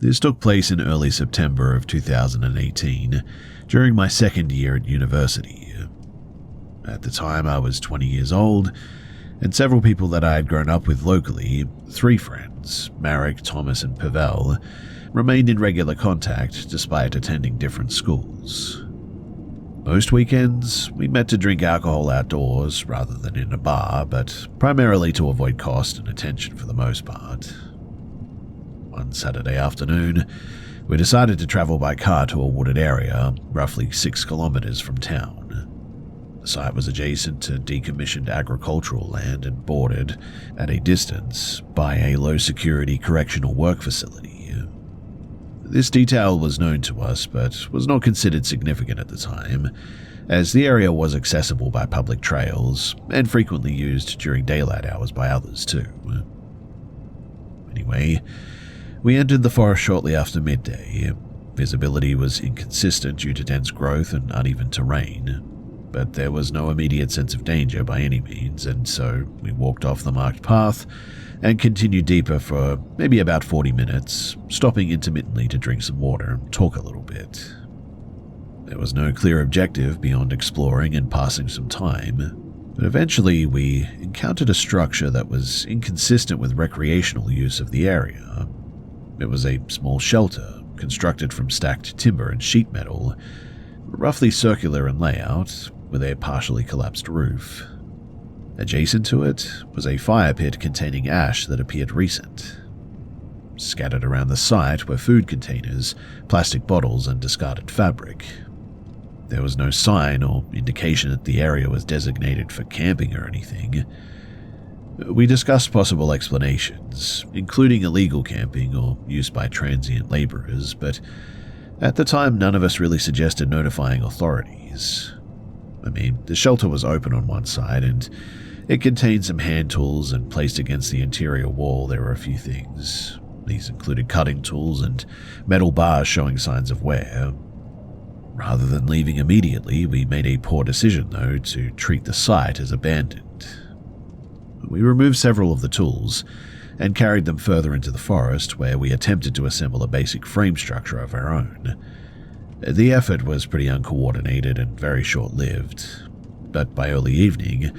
This took place in early September of 2018, during my second year at university. At the time, I was 20 years old, and several people that I had grown up with locally, 3 friends, Marek, Thomas, and Pavel, remained in regular contact despite attending different schools. Most weekends, we met to drink alcohol outdoors rather than in a bar, but primarily to avoid cost and attention for the most part. One Saturday afternoon, we decided to travel by car to a wooded area, roughly 6 kilometers from town. The site was adjacent to decommissioned agricultural land and bordered, at a distance, by a low-security correctional work facility. This detail was known to us, but was not considered significant at the time, as the area was accessible by public trails and frequently used during daylight hours by others too. Anyway, we entered the forest shortly after midday. Visibility was inconsistent due to dense growth and uneven terrain, but there was no immediate sense of danger by any means, and so we walked off the marked path and continued deeper for maybe about 40 minutes, stopping intermittently to drink some water and talk a little bit. There was no clear objective beyond exploring and passing some time, but eventually we encountered a structure that was inconsistent with recreational use of the area. It was a small shelter, constructed from stacked timber and sheet metal, roughly circular in layout, with a partially collapsed roof. Adjacent to it was a fire pit containing ash that appeared recent. Scattered around the site were food containers, plastic bottles, and discarded fabric. There was no sign or indication that the area was designated for camping or anything. We discussed possible explanations, including illegal camping or use by transient laborers, but at the time none of us really suggested notifying authorities. I mean, the shelter was open on one side, and it contained some hand tools, and placed against the interior wall there were a few things. These included cutting tools and metal bars showing signs of wear. Rather than leaving immediately, we made a poor decision, though, to treat the site as abandoned. We removed several of the tools and carried them further into the forest, where we attempted to assemble a basic frame structure of our own. The effort was pretty uncoordinated and very short-lived, but by early evening,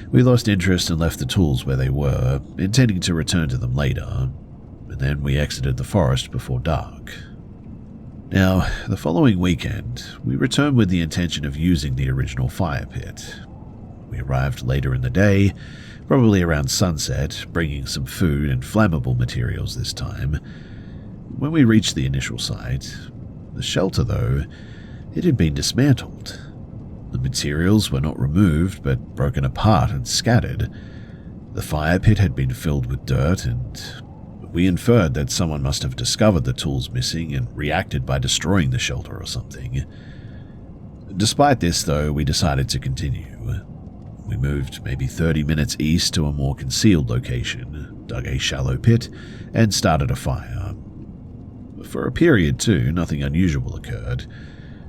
we lost interest and left the tools where they were, intending to return to them later, and then we exited the forest before dark. Now, the following weekend, we returned with the intention of using the original fire pit. We arrived later in the day, probably around sunset, bringing some food and flammable materials this time. When we reached the initial site, the shelter, though, it had been dismantled. The materials were not removed, but broken apart and scattered. The fire pit had been filled with dirt, and we inferred that someone must have discovered the tools missing and reacted by destroying the shelter or something. Despite this, though, we decided to continue. We moved maybe 30 minutes east to a more concealed location, dug a shallow pit, and started a fire. For a period, too, nothing unusual occurred.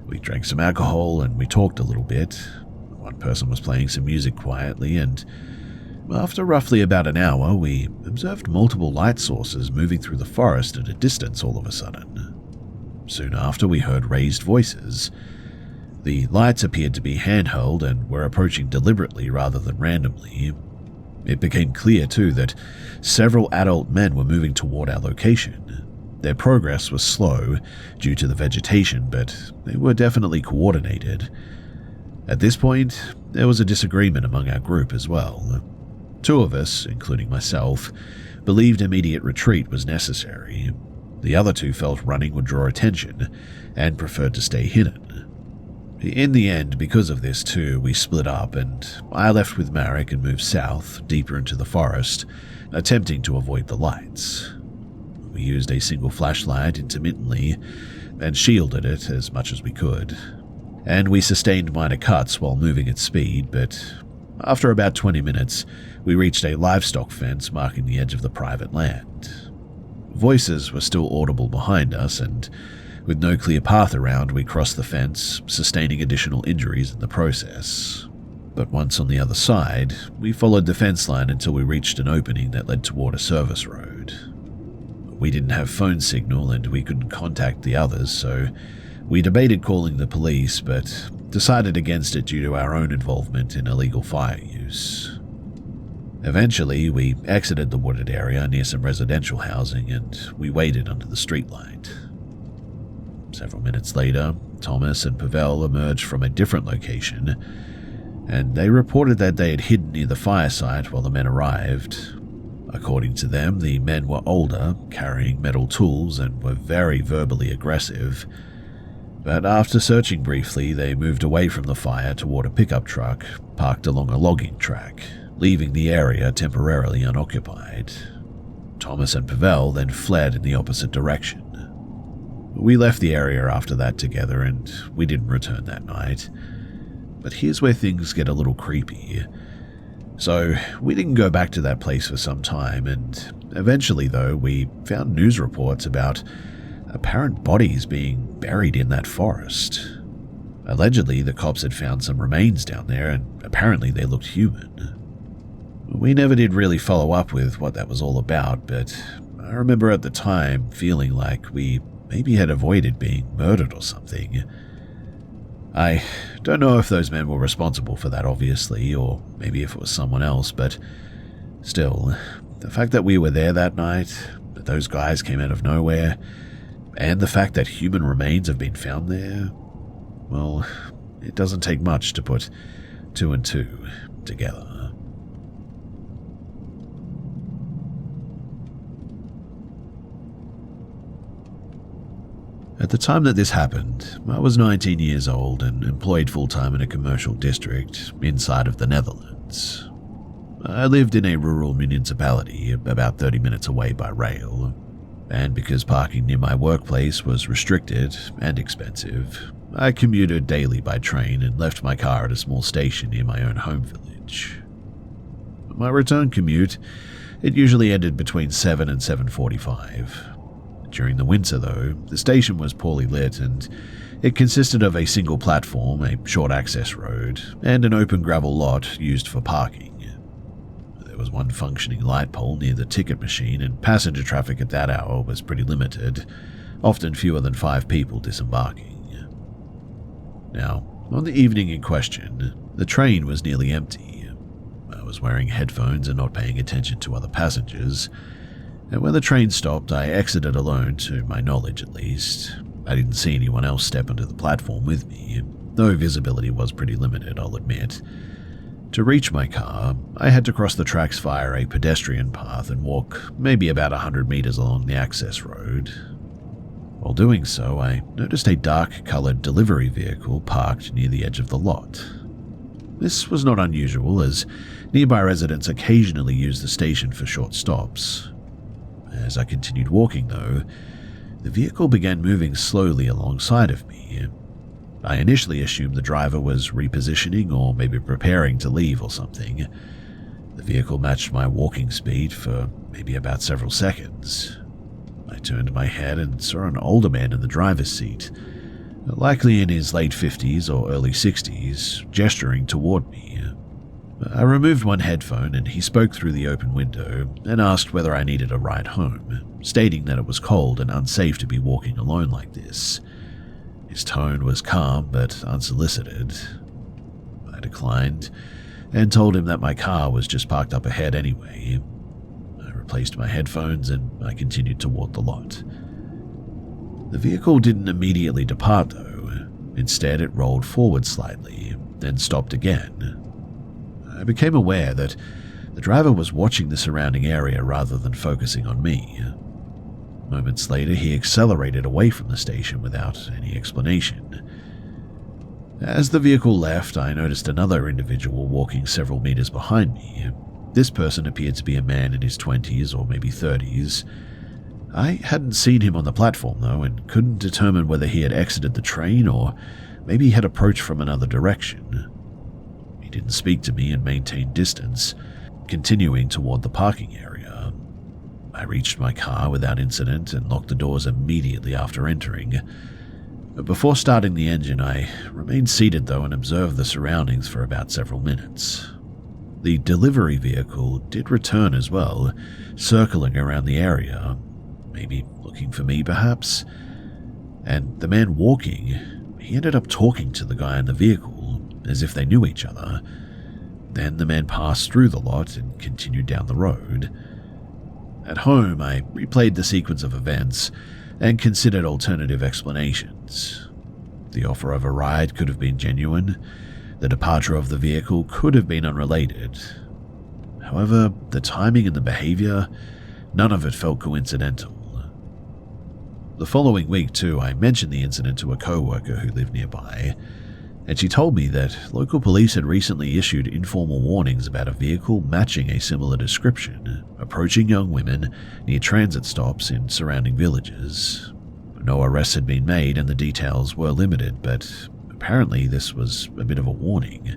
We drank some alcohol and we talked a little bit. One person was playing some music quietly, and after roughly about an hour, we observed multiple light sources moving through the forest at a distance all of a sudden. Soon after, we heard raised voices. The lights appeared to be handheld and were approaching deliberately rather than randomly. It became clear, too, that several adult men were moving toward our location. Their progress was slow due to the vegetation, but they were definitely coordinated. At this point, there was a disagreement among our group as well. 2 of us, including myself, believed immediate retreat was necessary. The other 2 felt running would draw attention and preferred to stay hidden. In the end, because of this too, we split up, and I left with Marek and moved south, deeper into the forest, attempting to avoid the lights. We used a single flashlight intermittently and shielded it as much as we could, and we sustained minor cuts while moving at speed, but after about 20 minutes, we reached a livestock fence marking the edge of the private land. Voices were still audible behind us, and with no clear path around, we crossed the fence, sustaining additional injuries in the process. But once on the other side, we followed the fence line until we reached an opening that led toward a service road. We didn't have phone signal and we couldn't contact the others, so we debated calling the police, but decided against it due to our own involvement in illegal fire use. Eventually, we exited the wooded area near some residential housing and we waited under the streetlight. Several minutes later, Thomas and Pavel emerged from a different location, and they reported that they had hidden near the fire site while the men arrived. According to them, the men were older, carrying metal tools, and were very verbally aggressive. But after searching briefly, they moved away from the fire toward a pickup truck parked along a logging track, leaving the area temporarily unoccupied. Thomas and Pavel then fled in the opposite direction. We left the area after that together and we didn't return that night. But here's where things get a little creepy. So we didn't go back to that place for some time, and eventually though we found news reports about apparent bodies being buried in that forest. Allegedly the cops had found some remains down there and apparently they looked human. We never did really follow up with what that was all about, but I remember at the time feeling like we maybe had avoided being murdered or something. I don't know if those men were responsible for that, obviously, or maybe if it was someone else, but still, the fact that we were there that night, that those guys came out of nowhere, and the fact that human remains have been found there, well, it doesn't take much to put two and two together. At the time that this happened, I was 19 years old and employed full-time in a commercial district inside of the Netherlands. I lived in a rural municipality about 30 minutes away by rail, and because parking near my workplace was restricted and expensive, I commuted daily by train and left my car at a small station near my own home village. My return commute, it usually ended between 7 and 7:45. During the winter, though, the station was poorly lit and it consisted of a single platform, a short access road, and an open gravel lot used for parking. There was one functioning light pole near the ticket machine, and passenger traffic at that hour was pretty limited, often fewer than 5 people disembarking. Now, on the evening in question, the train was nearly empty. I was wearing headphones and not paying attention to other passengers, and when the train stopped, I exited alone, to my knowledge at least. I didn't see anyone else step onto the platform with me, though visibility was pretty limited, I'll admit. To reach my car, I had to cross the tracks via a pedestrian path and walk maybe about 100 meters along the access road. While doing so, I noticed a dark-colored delivery vehicle parked near the edge of the lot. This was not unusual, as nearby residents occasionally use the station for short stops. As I continued walking, though, the vehicle began moving slowly alongside of me. I initially assumed the driver was repositioning or maybe preparing to leave or something. The vehicle matched my walking speed for maybe about several seconds. I turned my head and saw an older man in the driver's seat, likely in his late 50s or early 60s, gesturing toward me. I removed one headphone and he spoke through the open window and asked whether I needed a ride home, stating that it was cold and unsafe to be walking alone like this. His tone was calm but unsolicited. I declined and told him that my car was just parked up ahead anyway. I replaced my headphones and I continued toward the lot. The vehicle didn't immediately depart though. Instead, it rolled forward slightly, then stopped again. I became aware that the driver was watching the surrounding area rather than focusing on me. Moments later, he accelerated away from the station without any explanation. As the vehicle left, I noticed another individual walking several meters behind me. This person appeared to be a man in his 20s or maybe 30s. I hadn't seen him on the platform, though, and couldn't determine whether he had exited the train or maybe had approached from another direction. He didn't speak to me and maintained distance, continuing toward the parking area. I reached my car without incident and locked the doors immediately after entering. But before starting the engine, I remained seated though and observed the surroundings for about several minutes. The delivery vehicle did return as well, circling around the area. maybe looking for me perhaps. And the man walking, he ended up talking to the guy in the vehicle as if they knew each other. Then the man passed through the lot and continued down the road. At home, I replayed the sequence of events and considered alternative explanations. The offer of a ride could have been genuine. The departure of the vehicle could have been unrelated. However, the timing and the behavior, none of it felt coincidental. The following week, too, I mentioned the incident to a co-worker who lived nearby, and she told me that local police had recently issued informal warnings about a vehicle matching a similar description, approaching young women near transit stops in surrounding villages. No arrests had been made and the details were limited, but apparently this was a bit of a warning.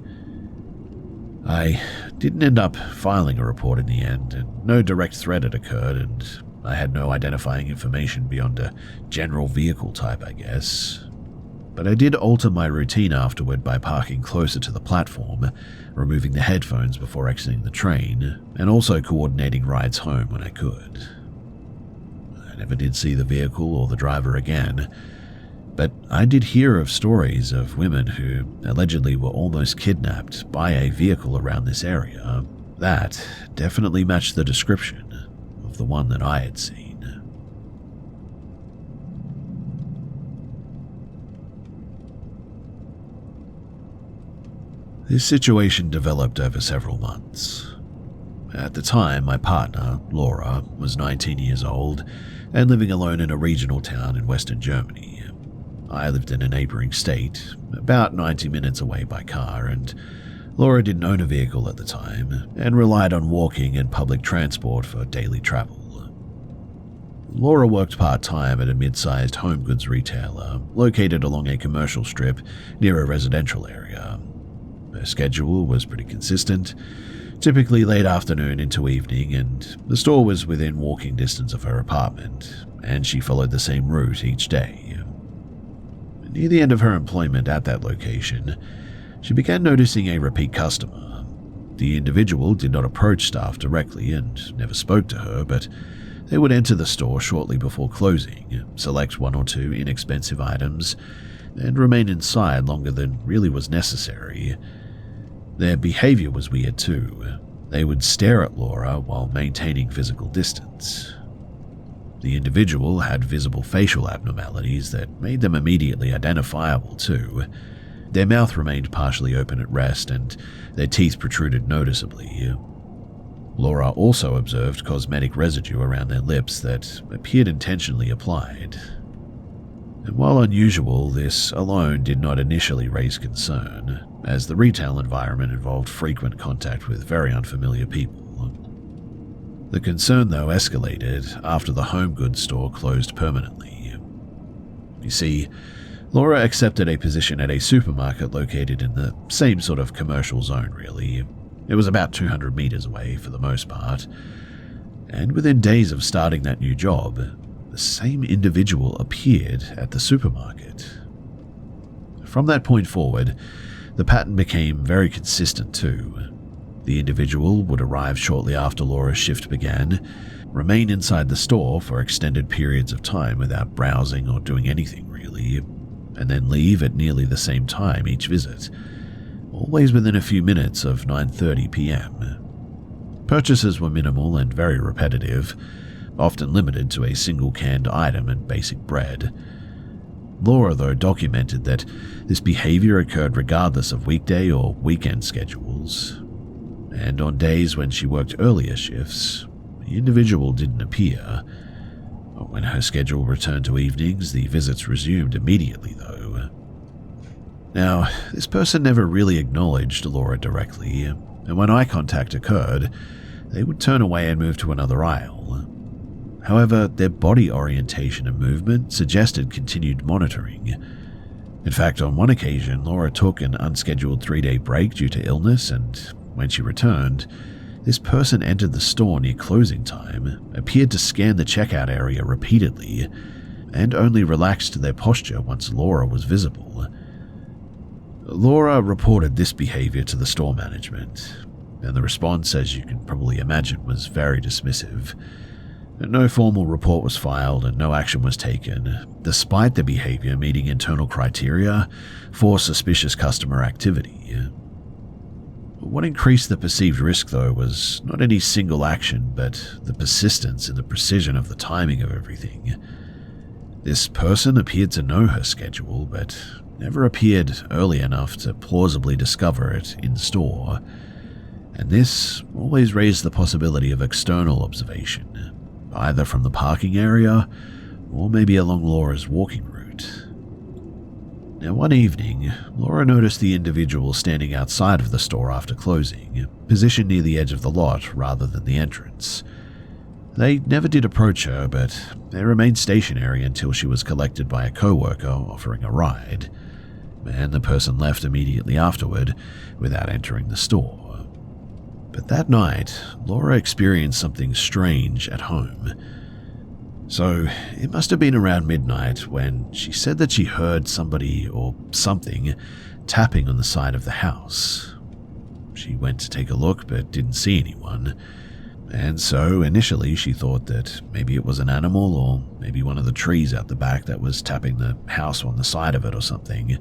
I didn't end up filing a report in the end, and no direct threat had occurred, and I had no identifying information beyond a general vehicle type, I guess. But I did alter my routine afterward by parking closer to the platform, removing the headphones before exiting the train, and also coordinating rides home when I could. I never did see the vehicle or the driver again, but I did hear of stories of women who allegedly were almost kidnapped by a vehicle around this area that definitely matched the description of the one that I had seen. This situation developed over several months. At the time, my partner, Laura, was 19 years old and living alone in a regional town in western Germany. I lived in a neighboring state, about 90 minutes away by car, and Laura didn't own a vehicle at the time and relied on walking and public transport for daily travel. Laura worked part-time at a mid-sized home goods retailer located along a commercial strip near a residential area. Her schedule was pretty consistent, typically late afternoon into evening, and the store was within walking distance of her apartment, and she followed the same route each day. Near the end of her employment at that location, she began noticing a repeat customer. The individual did not approach staff directly and never spoke to her, but they would enter the store shortly before closing, select one or two inexpensive items, and remain inside longer than really was necessary. Their behavior was weird too. They would stare at Laura while maintaining physical distance. The individual had visible facial abnormalities that made them immediately identifiable too. Their mouth remained partially open at rest and their teeth protruded noticeably. Laura also observed cosmetic residue around their lips that appeared intentionally applied. And while unusual, this alone did not initially raise concern, as the retail environment involved frequent contact with very unfamiliar people. The concern, though, escalated after the home goods store closed permanently. You see, Laura accepted a position at a supermarket located in the same sort of commercial zone, really. It was about 200 meters away for the most part, and within days of starting that new job, the same individual appeared at the supermarket. From that point forward, the pattern became very consistent too. The individual would arrive shortly after Laura's shift began, remain inside the store for extended periods of time without browsing or doing anything really, and then leave at nearly the same time each visit, always within a few minutes of 9:30 p.m. Purchases were minimal and very repetitive, often limited to a single canned item and basic bread. Laura, though, documented that this behavior occurred regardless of weekday or weekend schedules. And on days when she worked earlier shifts, the individual didn't appear. When her schedule returned to evenings, the visits resumed immediately, though. Now, this person never really acknowledged Laura directly, and when eye contact occurred, they would turn away and move to another aisle. However, their body orientation and movement suggested continued monitoring. In fact, on one occasion, Laura took an unscheduled 3-day break due to illness, and when she returned, this person entered the store near closing time, appeared to scan the checkout area repeatedly, and only relaxed their posture once Laura was visible. Laura reported this behavior to the store management, and the response, as you can probably imagine, was very dismissive. No formal report was filed and no action was taken, despite the behavior meeting internal criteria for suspicious customer activity. What increased the perceived risk, though, was not any single action, but the persistence and the precision of the timing of everything. This person appeared to know her schedule, but never appeared early enough to plausibly discover it in store, and this always raised the possibility of external observation, either from the parking area or maybe along Laura's walking route. Now, one evening, Laura noticed the individual standing outside of the store after closing, positioned near the edge of the lot rather than the entrance. They never did approach her, but they remained stationary until she was collected by a co-worker offering a ride, and the person left immediately afterward without entering the store. But that night, Laura experienced something strange at home. So it must have been around midnight when she said that she heard somebody or something tapping on the side of the house. She went to take a look but didn't see anyone, and so initially she thought that maybe it was an animal or maybe one of the trees out the back that was tapping the house on the side of it or something.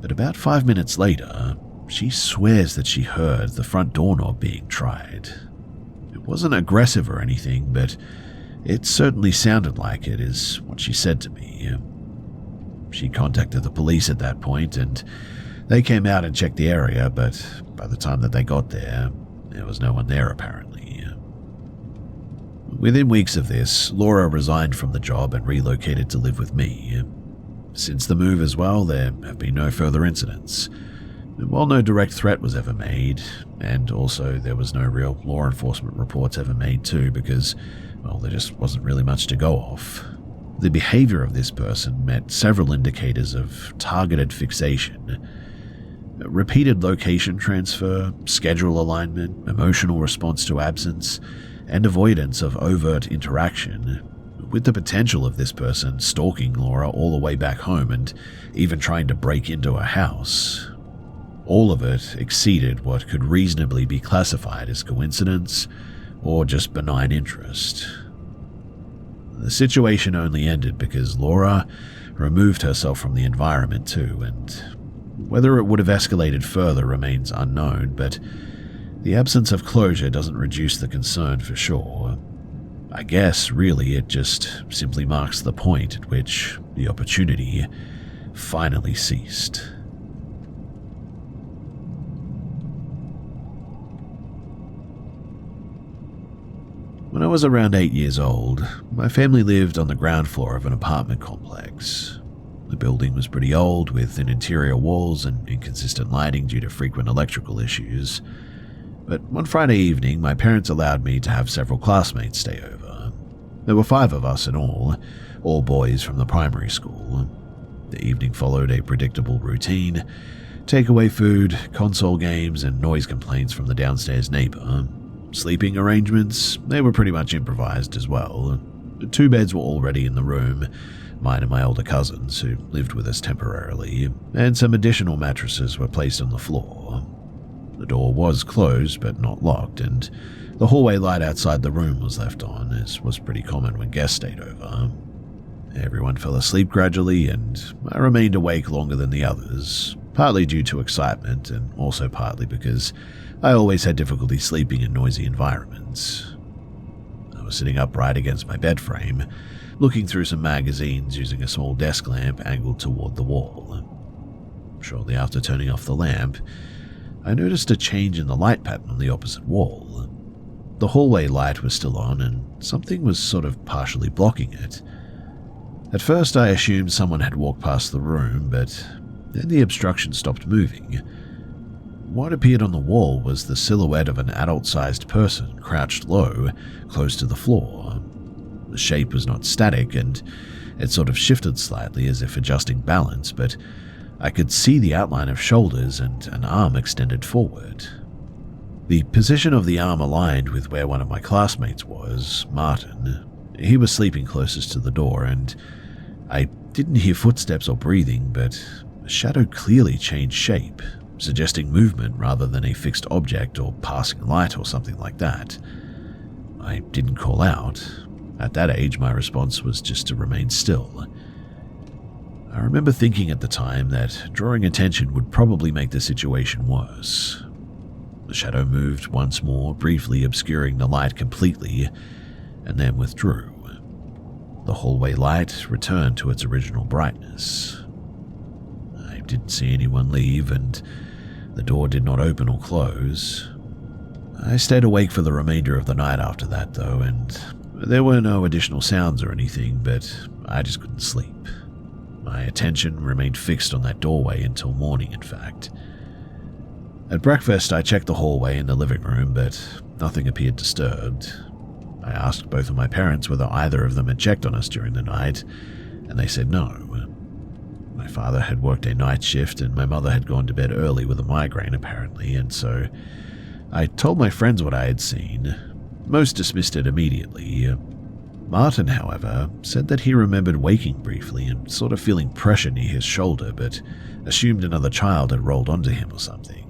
But about 5 minutes later, she swears that she heard the front doorknob being tried. It wasn't aggressive or anything, but it certainly sounded like it, is what she said to me. She contacted the police at that point, and they came out and checked the area, but by the time that they got there was no one there apparently. Within weeks of this, Laura resigned from the job and relocated to live with me. Since the move as well, there have been no further incidents. While no direct threat was ever made, and also there was no real law enforcement reports ever made too, because, well, there just wasn't really much to go off. The behavior of this person met several indicators of targeted fixation, repeated location transfer, schedule alignment, emotional response to absence, and avoidance of overt interaction, with the potential of this person stalking Laura all the way back home and even trying to break into her house. All of it exceeded what could reasonably be classified as coincidence or just benign interest. The situation only ended because Laura removed herself from the environment too, and whether it would have escalated further remains unknown, but the absence of closure doesn't reduce the concern for sure. I guess, really, it just simply marks the point at which the opportunity finally ceased. When I was around 8 years old, my family lived on the ground floor of an apartment complex. The building was pretty old, with thin interior walls and inconsistent lighting due to frequent electrical issues. But one Friday evening, my parents allowed me to have several classmates stay over. There were 5 of us in all boys from the primary school. The evening followed a predictable routine: takeaway food, console games, and noise complaints from the downstairs neighbor. Sleeping arrangements, they were pretty much improvised as well. 2 beds were already in the room, mine and my older cousins, who lived with us temporarily, and some additional mattresses were placed on the floor. The door was closed but not locked, and the hallway light outside the room was left on, as was pretty common when guests stayed over. Everyone fell asleep gradually, and I remained awake longer than the others, partly due to excitement and also partly because I always had difficulty sleeping in noisy environments. I was sitting upright against my bed frame, looking through some magazines using a small desk lamp angled toward the wall. Shortly after turning off the lamp, I noticed a change in the light pattern on the opposite wall. The hallway light was still on, and something was sort of partially blocking it. At first I assumed someone had walked past the room, but then the obstruction stopped moving. What appeared on the wall was the silhouette of an adult-sized person crouched low, close to the floor. The shape was not static, and it sort of shifted slightly as if adjusting balance, but I could see the outline of shoulders and an arm extended forward. The position of the arm aligned with where one of my classmates was, Martin. He was sleeping closest to the door, and I didn't hear footsteps or breathing, but the shadow clearly changed shape, suggesting movement rather than a fixed object or passing light or something like that. I didn't call out. At that age, my response was just to remain still. I remember thinking at the time that drawing attention would probably make the situation worse. The shadow moved once more, briefly obscuring the light completely, and then withdrew. The hallway light returned to its original brightness. I didn't see anyone leave, and the door did not open or close. I stayed awake for the remainder of the night after that, though, and there were no additional sounds or anything, but I just couldn't sleep. My attention remained fixed on that doorway until morning, in fact. At breakfast, I checked the hallway in the living room, but nothing appeared disturbed. I asked both of my parents whether either of them had checked on us during the night, and they said no. My father had worked a night shift, and my mother had gone to bed early with a migraine, apparently, and so I told my friends what I had seen. Most dismissed it immediately. Martin, however, said that he remembered waking briefly and sort of feeling pressure near his shoulder, but assumed another child had rolled onto him or something.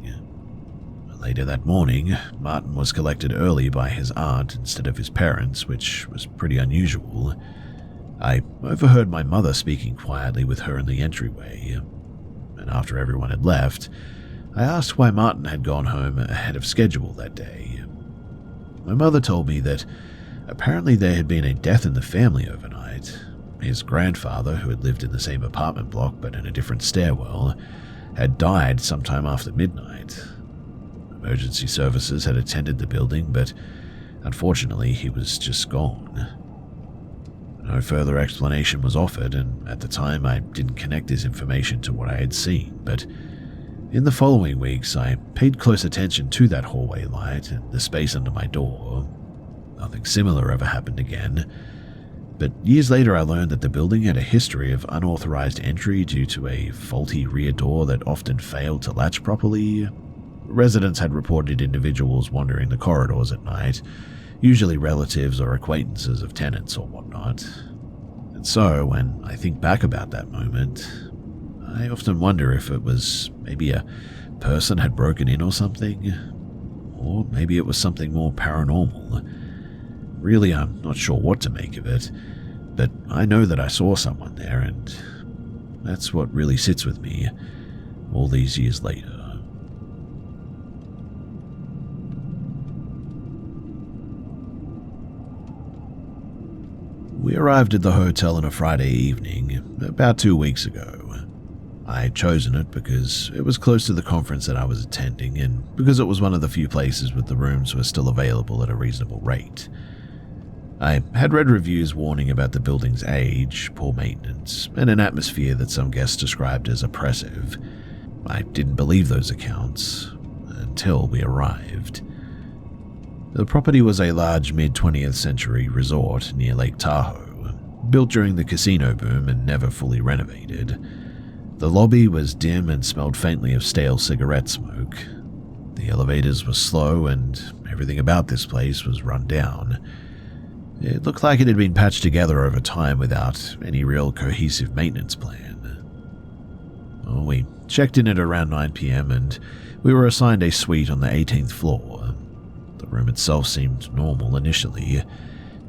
Later that morning, Martin was collected early by his aunt instead of his parents, which was pretty unusual. I overheard my mother speaking quietly with her in the entryway, and after everyone had left, I asked why Martin had gone home ahead of schedule that day. My mother told me that apparently there had been a death in the family overnight. His grandfather, who had lived in the same apartment block but in a different stairwell, had died sometime after midnight. Emergency services had attended the building, but unfortunately he was just gone. No further explanation was offered, and at the time I didn't connect this information to what I had seen, but in the following weeks I paid close attention to that hallway light and the space under my door. Nothing similar ever happened again, but years later I learned that the building had a history of unauthorized entry due to a faulty rear door that often failed to latch properly. Residents had reported individuals wandering the corridors at night, usually relatives or acquaintances of tenants or whatnot. And so, when I think back about that moment, I often wonder if it was maybe a person had broken in or something, or maybe it was something more paranormal. Really, I'm not sure what to make of it, but I know that I saw someone there, and that's what really sits with me all these years later. We arrived at the hotel on a Friday evening, about 2 weeks ago. I had chosen it because it was close to the conference that I was attending, and because it was one of the few places with the rooms were still available at a reasonable rate. I had read reviews warning about the building's age, poor maintenance, and an atmosphere that some guests described as oppressive. I didn't believe those accounts until we arrived. The property was a large mid-20th century resort near Lake Tahoe, built during the casino boom and never fully renovated. The lobby was dim and smelled faintly of stale cigarette smoke. The elevators were slow and everything about this place was run down. It looked like it had been patched together over time without any real cohesive maintenance plan. We checked in at around 9 p.m. and we were assigned a suite on the 18th floor. The room itself seemed normal initially.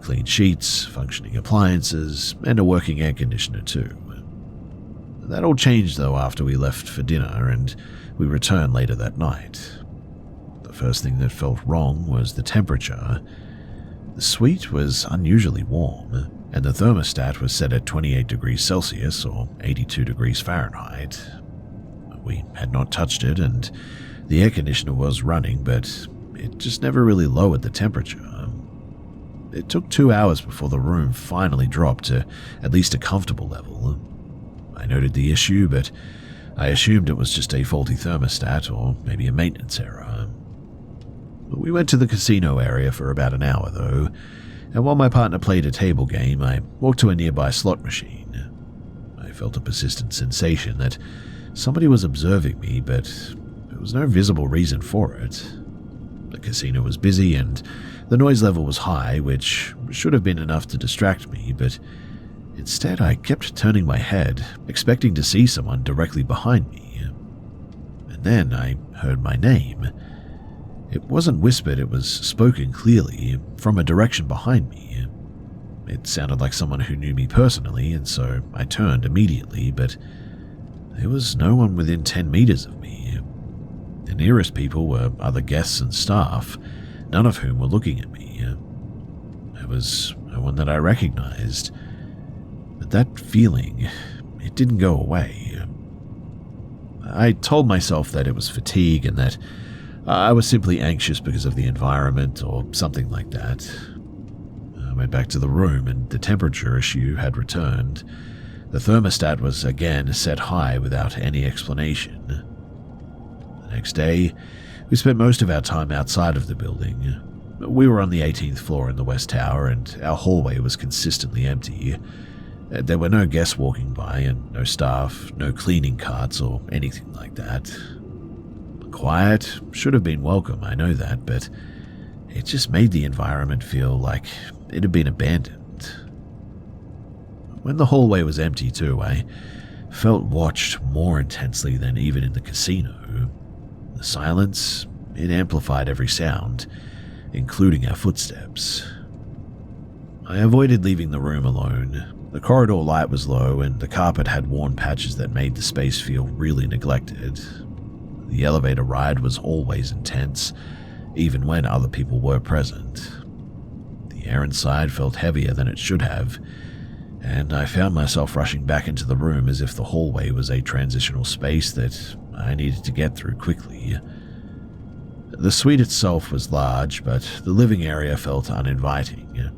Clean sheets, functioning appliances, and a working air conditioner too. That all changed though after we left for dinner and we returned later that night. The first thing that felt wrong was the temperature. The suite was unusually warm, and the thermostat was set at 28 degrees Celsius or 82 degrees Fahrenheit. We had not touched it, and the air conditioner was running, but it just never really lowered the temperature. It took 2 hours before the room finally dropped to at least a comfortable level. I noted the issue, but I assumed it was just a faulty thermostat or maybe a maintenance error. We went to the casino area for about an hour though, and while my partner played a table game, I walked to a nearby slot machine. I felt a persistent sensation that somebody was observing me, but there was no visible reason for it. The casino was busy and the noise level was high, which should have been enough to distract me, but instead I kept turning my head, expecting to see someone directly behind me. And then I heard my name. It wasn't whispered, it was spoken clearly, from a direction behind me. It sounded like someone who knew me personally, and so I turned immediately, but there was no one within 10 meters of me. The nearest people were other guests and staff, none of whom were looking at me. There was no one that I recognized, but that feeling, it didn't go away. I told myself that it was fatigue and that I was simply anxious because of the environment or something like that. I went back to the room and the temperature issue had returned. The thermostat was again set high without any explanation. The next day, we spent most of our time outside of the building. We were on the 18th floor in the West Tower, and our hallway was consistently empty. There were no guests walking by, and no staff, no cleaning carts or anything like that. Quiet should have been welcome, I know that, but it just made the environment feel like it had been abandoned. When the hallway was empty too, I felt watched more intensely than even in the casino. The silence, it amplified every sound, including our footsteps. I avoided leaving the room alone. The corridor light was low and the carpet had worn patches that made the space feel really neglected. The elevator ride was always intense, even when other people were present. The air inside felt heavier than it should have, and I found myself rushing back into the room as if the hallway was a transitional space that I needed to get through quickly. The suite itself was large, but the living area felt uninviting.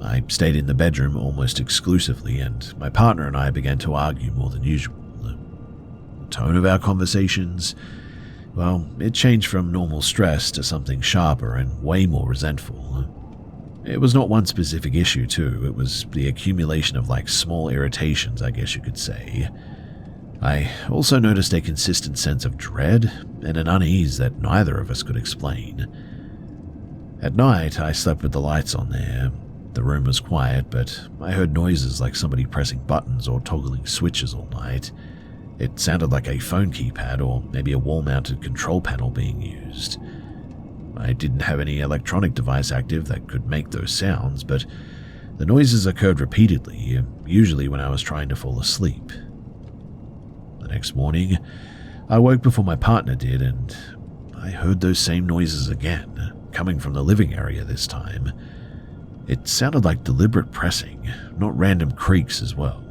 I stayed in the bedroom almost exclusively, and my partner and I began to argue more than usual. The tone of our conversations, well, it changed from normal stress to something sharper and way more resentful. It was not one specific issue, too. It was the accumulation of small irritations, I guess you could say. I also noticed a consistent sense of dread and an unease that neither of us could explain. At night, I slept with the lights on there. The room was quiet, but I heard noises like somebody pressing buttons or toggling switches all night. It sounded like a phone keypad or maybe a wall-mounted control panel being used. I didn't have any electronic device active that could make those sounds, but the noises occurred repeatedly, usually when I was trying to fall asleep. The next morning, I woke before my partner did, and I heard those same noises again, coming from the living area this time. It sounded like deliberate pressing, not random creaks as well.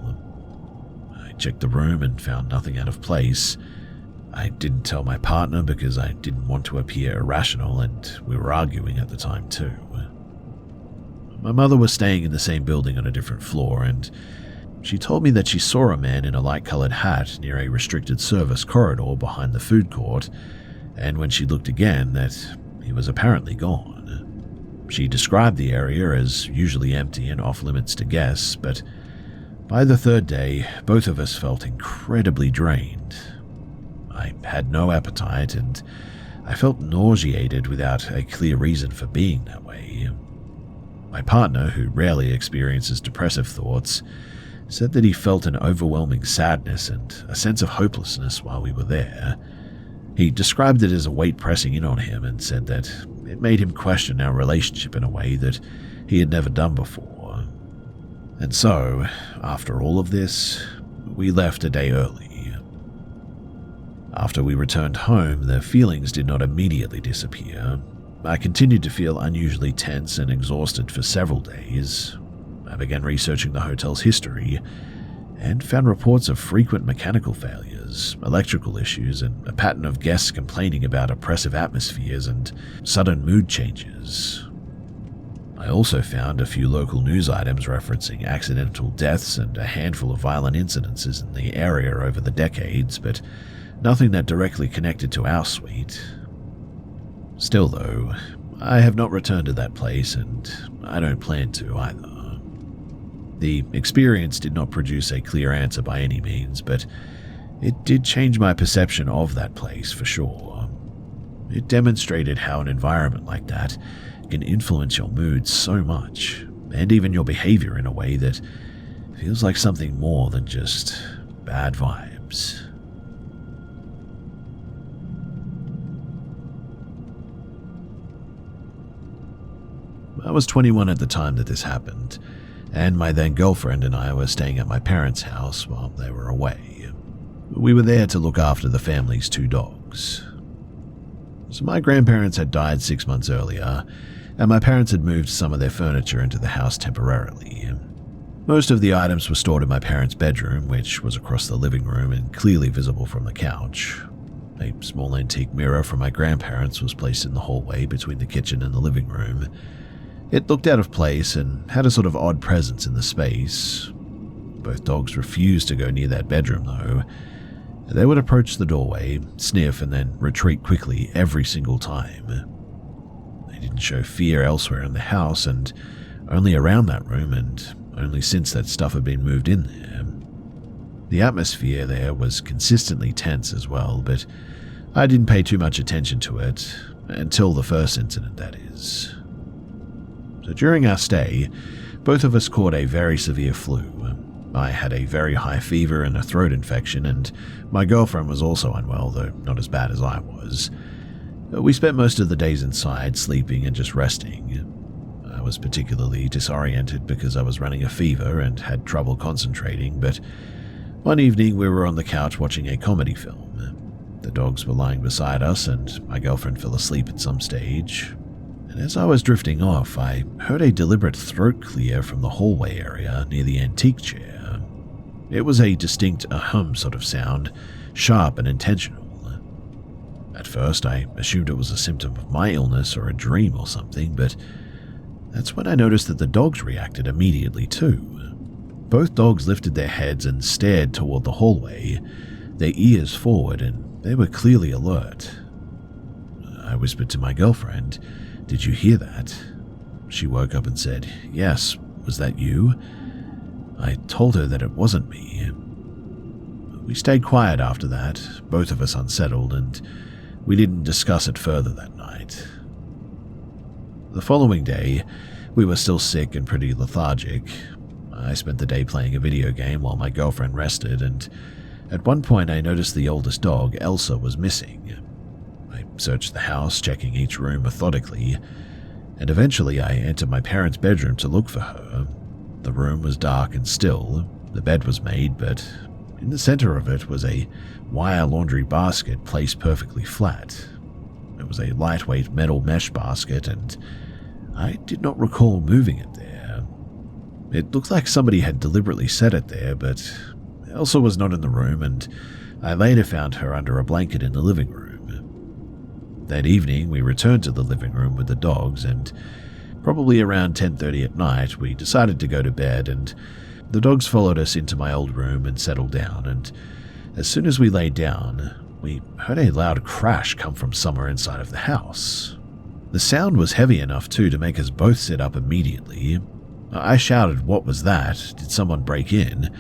I checked the room and found nothing out of place. I didn't tell my partner because I didn't want to appear irrational, and we were arguing at the time too. My mother was staying in the same building on a different floor, and she told me that she saw a man in a light-colored hat near a restricted service corridor behind the food court, and when she looked again, that he was apparently gone. She described the area as usually empty and off-limits to guests, but by the third day, both of us felt incredibly drained. I had no appetite, and I felt nauseated without a clear reason for being that way. My partner, who rarely experiences depressive thoughts, said that he felt an overwhelming sadness and a sense of hopelessness while we were there. He described it as a weight pressing in on him and said that it made him question our relationship in a way that he had never done before. And so, after all of this, we left a day early. After we returned home, the feelings did not immediately disappear. I continued to feel unusually tense and exhausted for several days. I began researching the hotel's history and found reports of frequent mechanical failures, electrical issues, and a pattern of guests complaining about oppressive atmospheres and sudden mood changes. I also found a few local news items referencing accidental deaths and a handful of violent incidences in the area over the decades, but nothing that directly connected to our suite. Still though, I have not returned to that place, and I don't plan to either. The experience did not produce a clear answer by any means, but it did change my perception of that place for sure. It demonstrated how an environment like that can influence your mood so much, and even your behavior in a way that feels like something more than just bad vibes. I was 21 at the time that this happened, and my then girlfriend and I were staying at my parents' house while they were away. We were there to look after the family's 2 dogs. So my grandparents had died 6 months earlier, and my parents had moved some of their furniture into the house temporarily. Most of the items were stored in my parents' bedroom, which was across the living room and clearly visible from the couch. A small antique mirror from my grandparents was placed in the hallway between the kitchen and the living room. It looked out of place and had a sort of odd presence in the space. Both dogs refused to go near that bedroom, though. They would approach the doorway, sniff, and then retreat quickly every single time. They didn't show fear elsewhere in the house, and only around that room, and only since that stuff had been moved in there. The atmosphere there was consistently tense as well, but I didn't pay too much attention to it, until the first incident, that is. So during our stay, both of us caught a very severe flu. I had a very high fever and a throat infection, and my girlfriend was also unwell, though not as bad as I was. We spent most of the days inside, sleeping and just resting. I was particularly disoriented because I was running a fever and had trouble concentrating, but one evening we were on the couch watching a comedy film. The dogs were lying beside us, and my girlfriend fell asleep at some stage. And as I was drifting off, I heard a deliberate throat clear from the hallway area near the antique chair. It was a distinct ahem sort of sound, sharp and intentional. At first, I assumed it was a symptom of my illness or a dream or something, but that's when I noticed that the dogs reacted immediately too. Both dogs lifted their heads and stared toward the hallway, their ears forward, and they were clearly alert. I whispered to my girlfriend, "Did you hear that?" She woke up and said, "Yes, was that you?" I told her that it wasn't me. We stayed quiet after that, both of us unsettled, and we didn't discuss it further that night. The following day, we were still sick and pretty lethargic. I spent the day playing a video game while my girlfriend rested, and at one point I noticed the oldest dog, Elsa, was missing. I searched the house, checking each room methodically, and eventually I entered my parents' bedroom to look for her. The room was dark and still. The bed was made, but in the center of it was a wire laundry basket placed perfectly flat. It was a lightweight metal mesh basket, and I did not recall moving it there. It looked like somebody had deliberately set it there, but Elsa was not in the room, and I later found her under a blanket in the living room. That evening, we returned to the living room with the dogs, and probably around 10:30 at night, we decided to go to bed, and the dogs followed us into my old room and settled down, and as soon as we lay down, we heard a loud crash come from somewhere inside of the house. The sound was heavy enough, too, to make us both sit up immediately. I shouted, "What was that? Did someone break in?"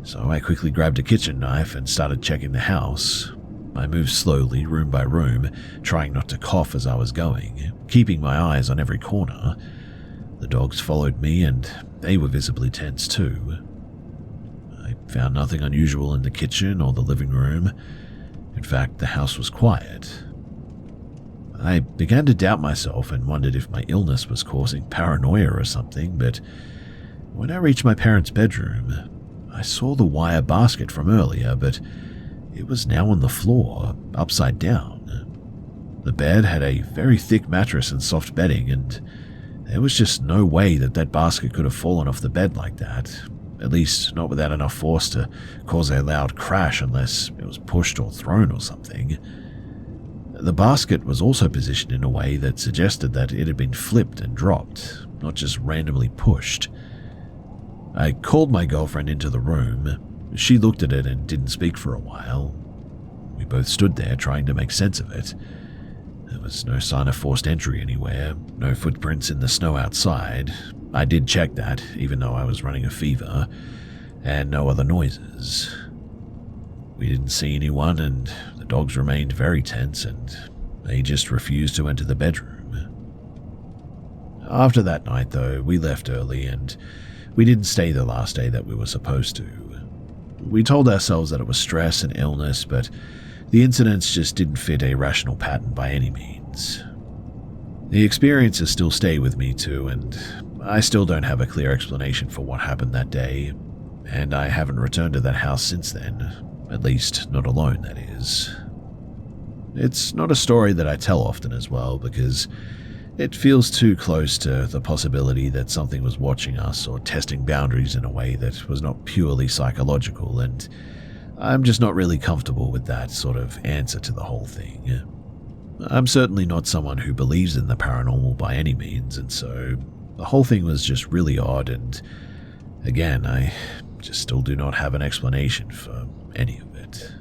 So I quickly grabbed a kitchen knife and started checking the house. I moved slowly, room by room, trying not to cough as I was going, keeping my eyes on every corner. The dogs followed me, and they were visibly tense too. I found nothing unusual in the kitchen or the living room. In fact, the house was quiet. I began to doubt myself and wondered if my illness was causing paranoia or something, but when I reached my parents' bedroom, I saw the wire basket from earlier, but it was now on the floor, upside down. The bed had a very thick mattress and soft bedding, and there was just no way that that basket could have fallen off the bed like that, at least not without enough force to cause a loud crash unless it was pushed or thrown or something. The basket was also positioned in a way that suggested that it had been flipped and dropped, not just randomly pushed. I called my girlfriend into the room. She looked at it and didn't speak for a while. We both stood there trying to make sense of it. There was no sign of forced entry anywhere, no footprints in the snow outside. I did check that, even though I was running a fever, and no other noises. We didn't see anyone, and the dogs remained very tense, and they just refused to enter the bedroom. After that night, though, we left early, and we didn't stay the last day that we were supposed to. We told ourselves that it was stress and illness, but the incidents just didn't fit a rational pattern by any means. The experiences still stay with me too, and I still don't have a clear explanation for what happened that day, and I haven't returned to that house since then, at least not alone, that is. It's not a story that I tell often as well, because it feels too close to the possibility that something was watching us or testing boundaries in a way that was not purely psychological, and I'm just not really comfortable with that sort of answer to the whole thing. I'm certainly not someone who believes in the paranormal by any means, and so the whole thing was just really odd, and again, I just still do not have an explanation for any of it.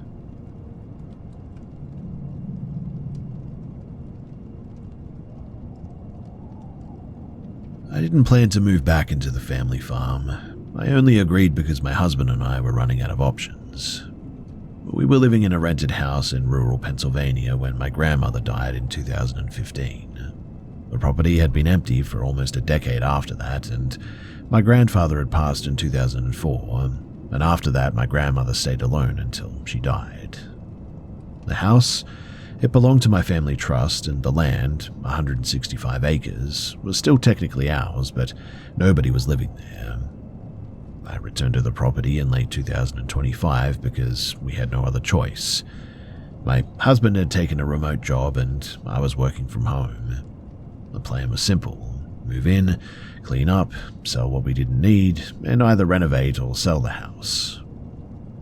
I didn't plan to move back into the family farm. I only agreed because my husband and I were running out of options. We were living in a rented house in rural Pennsylvania when my grandmother died in 2015. The property had been empty for almost a decade after that, and my grandfather had passed in 2004, and after that my grandmother stayed alone until she died. The house, it belonged to my family trust, and the land, 165 acres, was still technically ours, but nobody was living there. I returned to the property in late 2025 because we had no other choice. My husband had taken a remote job and I was working from home. The plan was simple: move in, clean up, sell what we didn't need, and either renovate or sell the house.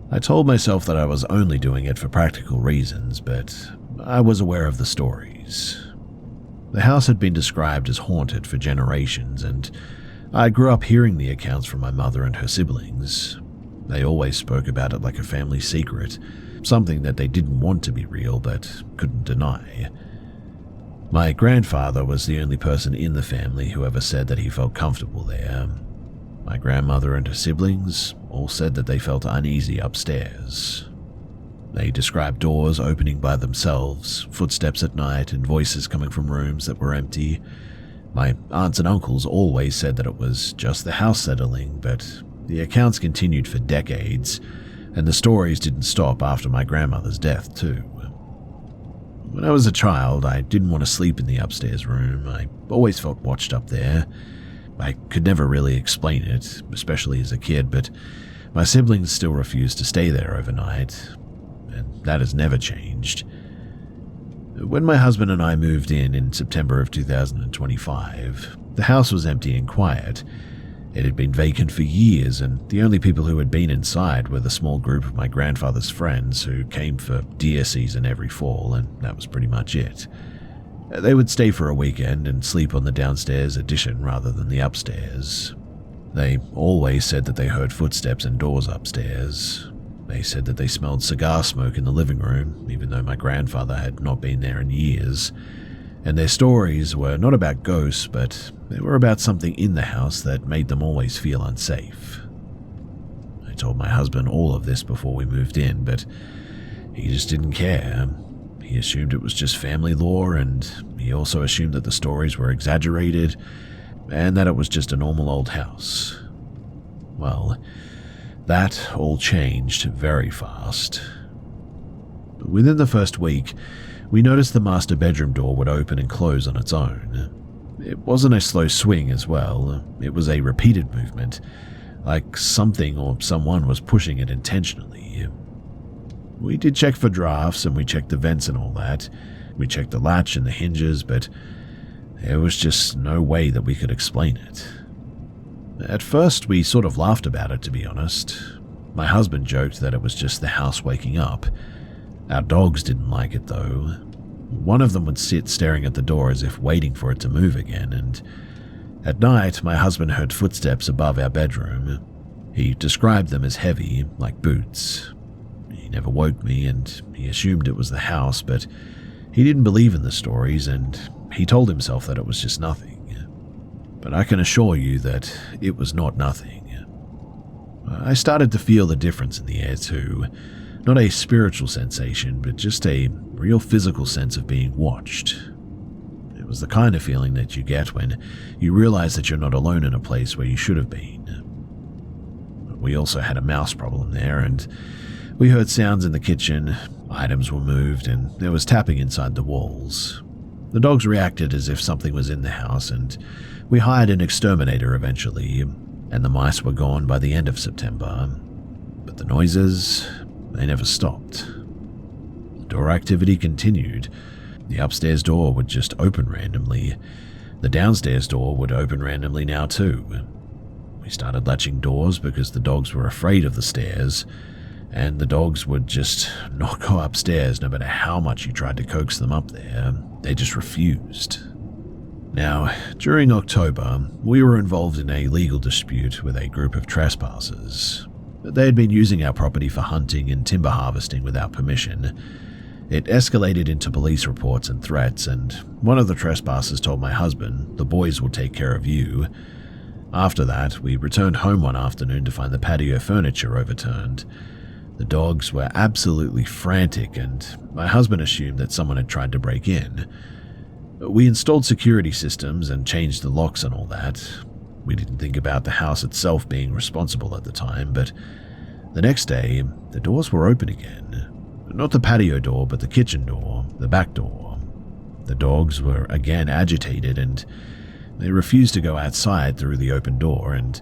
I told myself that I was only doing it for practical reasons, but I was aware of the stories. The house had been described as haunted for generations, and I grew up hearing the accounts from my mother and her siblings. They always spoke about it like a family secret, something that they didn't want to be real but couldn't deny. My grandfather was the only person in the family who ever said that he felt comfortable there. My grandmother and her siblings all said that they felt uneasy upstairs. They described doors opening by themselves, footsteps at night, and voices coming from rooms that were empty. My aunts and uncles always said that it was just the house settling, but the accounts continued for decades, and the stories didn't stop after my grandmother's death too. When I was a child, I didn't want to sleep in the upstairs room. I always felt watched up there. I could never really explain it, especially as a kid, but my siblings still refused to stay there overnight, and that has never changed. When my husband and I moved in September of 2025, the house was empty and quiet. It had been vacant for years, and the only people who had been inside were the small group of my grandfather's friends who came for deer season every fall, and that was pretty much it. They would stay for a weekend and sleep on the downstairs addition rather than the upstairs. They always said that they heard footsteps and doors upstairs. They said that they smelled cigar smoke in the living room, even though my grandfather had not been there in years. And their stories were not about ghosts, but they were about something in the house that made them always feel unsafe. I told my husband all of this before we moved in, but he just didn't care. He assumed it was just family lore, and he also assumed that the stories were exaggerated, and that it was just a normal old house. Well, that all changed very fast. Within the first week, we noticed the master bedroom door would open and close on its own. It wasn't a slow swing as well, it was a repeated movement, like something or someone was pushing it intentionally. We did check for drafts and we checked the vents and all that. We checked the latch and the hinges, but there was just no way that we could explain it. At first, we sort of laughed about it, to be honest. My husband joked that it was just the house waking up. Our dogs didn't like it, though. One of them would sit staring at the door as if waiting for it to move again, and at night, my husband heard footsteps above our bedroom. He described them as heavy, like boots. He never woke me, and he assumed it was the house, but he didn't believe in the stories, and he told himself that it was just nothing. But I can assure you that it was not nothing. I started to feel the difference in the air too. Not a spiritual sensation, but just a real physical sense of being watched. It was the kind of feeling that you get when you realize that you're not alone in a place where you should have been. We also had a mouse problem there, and we heard sounds in the kitchen, items were moved, and there was tapping inside the walls. The dogs reacted as if something was in the house, and We hired an exterminator eventually, and the mice were gone by the end of September. But the noises, they never stopped. The door activity continued. The upstairs door would just open randomly. The downstairs door would open randomly now too. We started latching doors because the dogs were afraid of the stairs, and the dogs would just not go upstairs no matter how much you tried to coax them up there. They just refused. Now, during October, we were involved in a legal dispute with a group of trespassers. They had been using our property for hunting and timber harvesting without permission. It escalated into police reports and threats, and one of the trespassers told my husband, "The boys will take care of you." After that, we returned home one afternoon to find the patio furniture overturned. The dogs were absolutely frantic, and my husband assumed that someone had tried to break in. We installed security systems and changed the locks and all that. We didn't think about the house itself being responsible at the time, but the next day, the doors were open again. Not the patio door, but the kitchen door, the back door. The dogs were again agitated, and they refused to go outside through the open door, and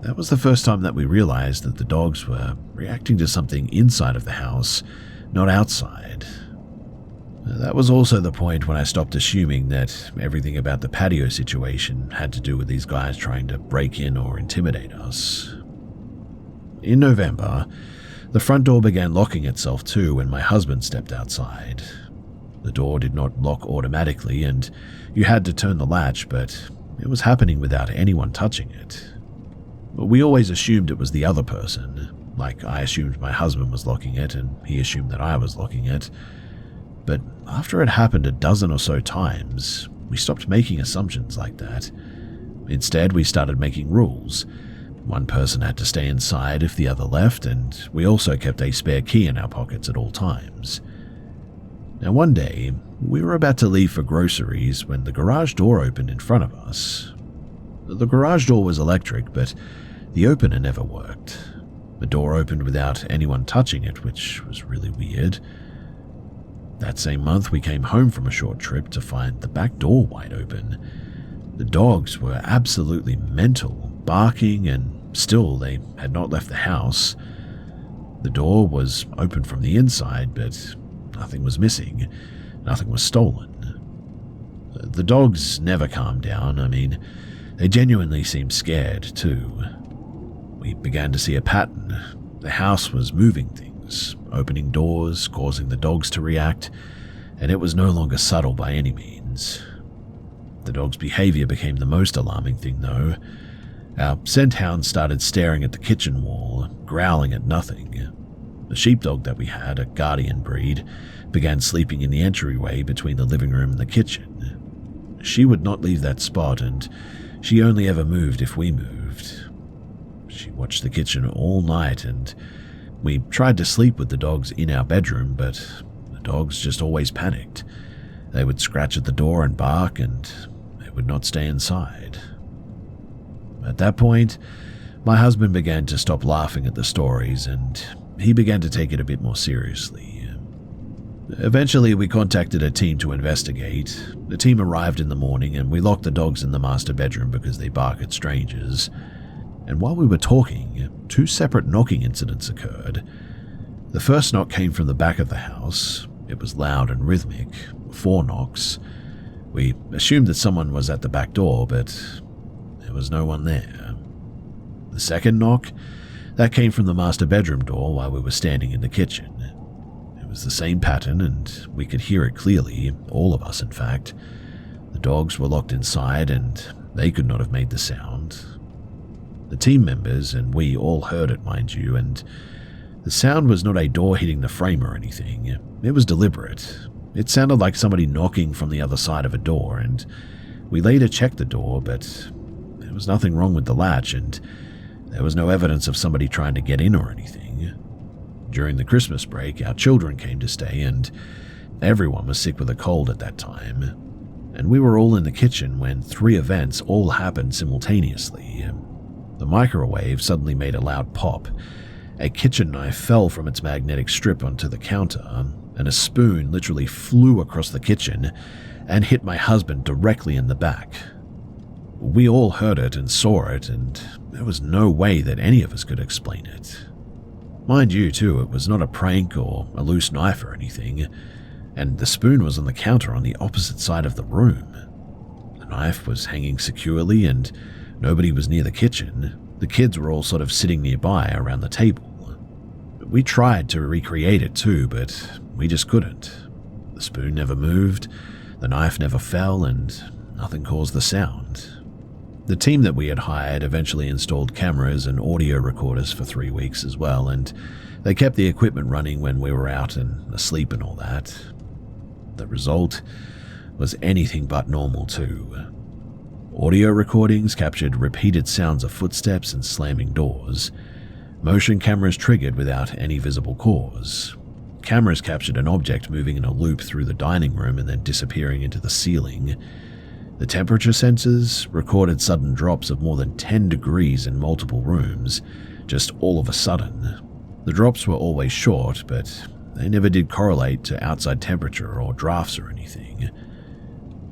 that was the first time that we realized that the dogs were reacting to something inside of the house, not outside. That was also the point when I stopped assuming that everything about the patio situation had to do with these guys trying to break in or intimidate us. In November, the front door began locking itself too when my husband stepped outside. The door did not lock automatically, and you had to turn the latch, but it was happening without anyone touching it. We always assumed it was the other person, like I assumed my husband was locking it and he assumed that I was locking it. But after it happened a dozen or so times, we stopped making assumptions like that. Instead, we started making rules. One person had to stay inside if the other left, and we also kept a spare key in our pockets at all times. Now one day, we were about to leave for groceries when the garage door opened in front of us. The garage door was electric, but the opener never worked. The door opened without anyone touching it, which was really weird. That same month, we came home from a short trip to find the back door wide open. The dogs were absolutely mental, barking, and still they had not left the house. The door was open from the inside, but nothing was missing. Nothing was stolen. The dogs never calmed down. I mean, they genuinely seemed scared, too. We began to see a pattern. The house was moving things, opening doors, causing the dogs to react, and it was no longer subtle by any means. The dog's behavior became the most alarming thing, though. Our scent hound started staring at the kitchen wall, growling at nothing. The sheepdog that we had, a guardian breed, began sleeping in the entryway between the living room and the kitchen. She would not leave that spot, and she only ever moved if we moved. She watched the kitchen all night, and we tried to sleep with the dogs in our bedroom, but the dogs just always panicked. They would scratch at the door and bark, and they would not stay inside. At that point, my husband began to stop laughing at the stories, and he began to take it a bit more seriously. Eventually, we contacted a team to investigate. The team arrived in the morning, and we locked the dogs in the master bedroom because they bark at strangers. And while we were talking, 2 separate knocking incidents occurred. The first knock came from the back of the house. It was loud and rhythmic, 4 knocks. We assumed that someone was at the back door, but there was no one there. The second knock, that came from the master bedroom door while we were standing in the kitchen. It was the same pattern, and we could hear it clearly, all of us in fact. The dogs were locked inside, and they could not have made the sound. The team members and we all heard it, mind you, and the sound was not a door hitting the frame or anything. It was deliberate. It sounded like somebody knocking from the other side of a door, and we later checked the door, but there was nothing wrong with the latch, and there was no evidence of somebody trying to get in or anything. During the Christmas break, our children came to stay, and everyone was sick with a cold at that time. And we were all in the kitchen when 3 events all happened simultaneously. The microwave suddenly made a loud pop. A kitchen knife fell from its magnetic strip onto the counter, and a spoon literally flew across the kitchen and hit my husband directly in the back. We all heard it and saw it, and there was no way that any of us could explain it. Mind you, too, it was not a prank or a loose knife or anything, and the spoon was on the counter on the opposite side of the room. The knife was hanging securely, and nobody was near the kitchen. The kids were all sort of sitting nearby around the table. We tried to recreate it too, but we just couldn't. The spoon never moved, the knife never fell, and nothing caused the sound. The team that we had hired eventually installed cameras and audio recorders for 3 weeks as well, and they kept the equipment running when we were out and asleep and all that. The result was anything but normal too. Audio recordings captured repeated sounds of footsteps and slamming doors. Motion cameras triggered without any visible cause. Cameras captured an object moving in a loop through the dining room and then disappearing into the ceiling. The temperature sensors recorded sudden drops of more than 10 degrees in multiple rooms, just all of a sudden. The drops were always short, but they never did correlate to outside temperature or drafts or anything.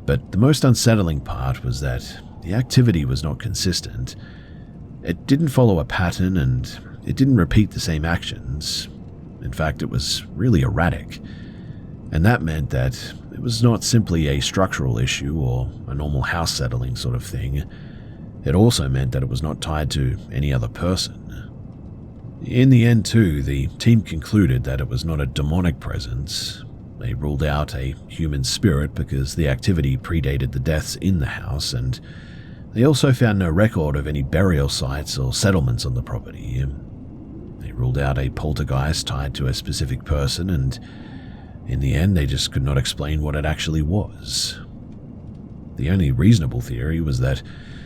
But the most unsettling part was that the activity was not consistent. It didn't follow a pattern and it didn't repeat the same actions. In fact, it was really erratic. And that meant that it was not simply a structural issue or a normal house settling sort of thing. It also meant that it was not tied to any other person. In the end, too, the team concluded that it was not a demonic presence. They ruled out a human spirit because the activity predated the deaths in the house, and they also found no record of any burial sites or settlements on the property. They ruled out a poltergeist tied to a specific person, and in the end, they just could not explain what it actually was. The only reasonable theory was that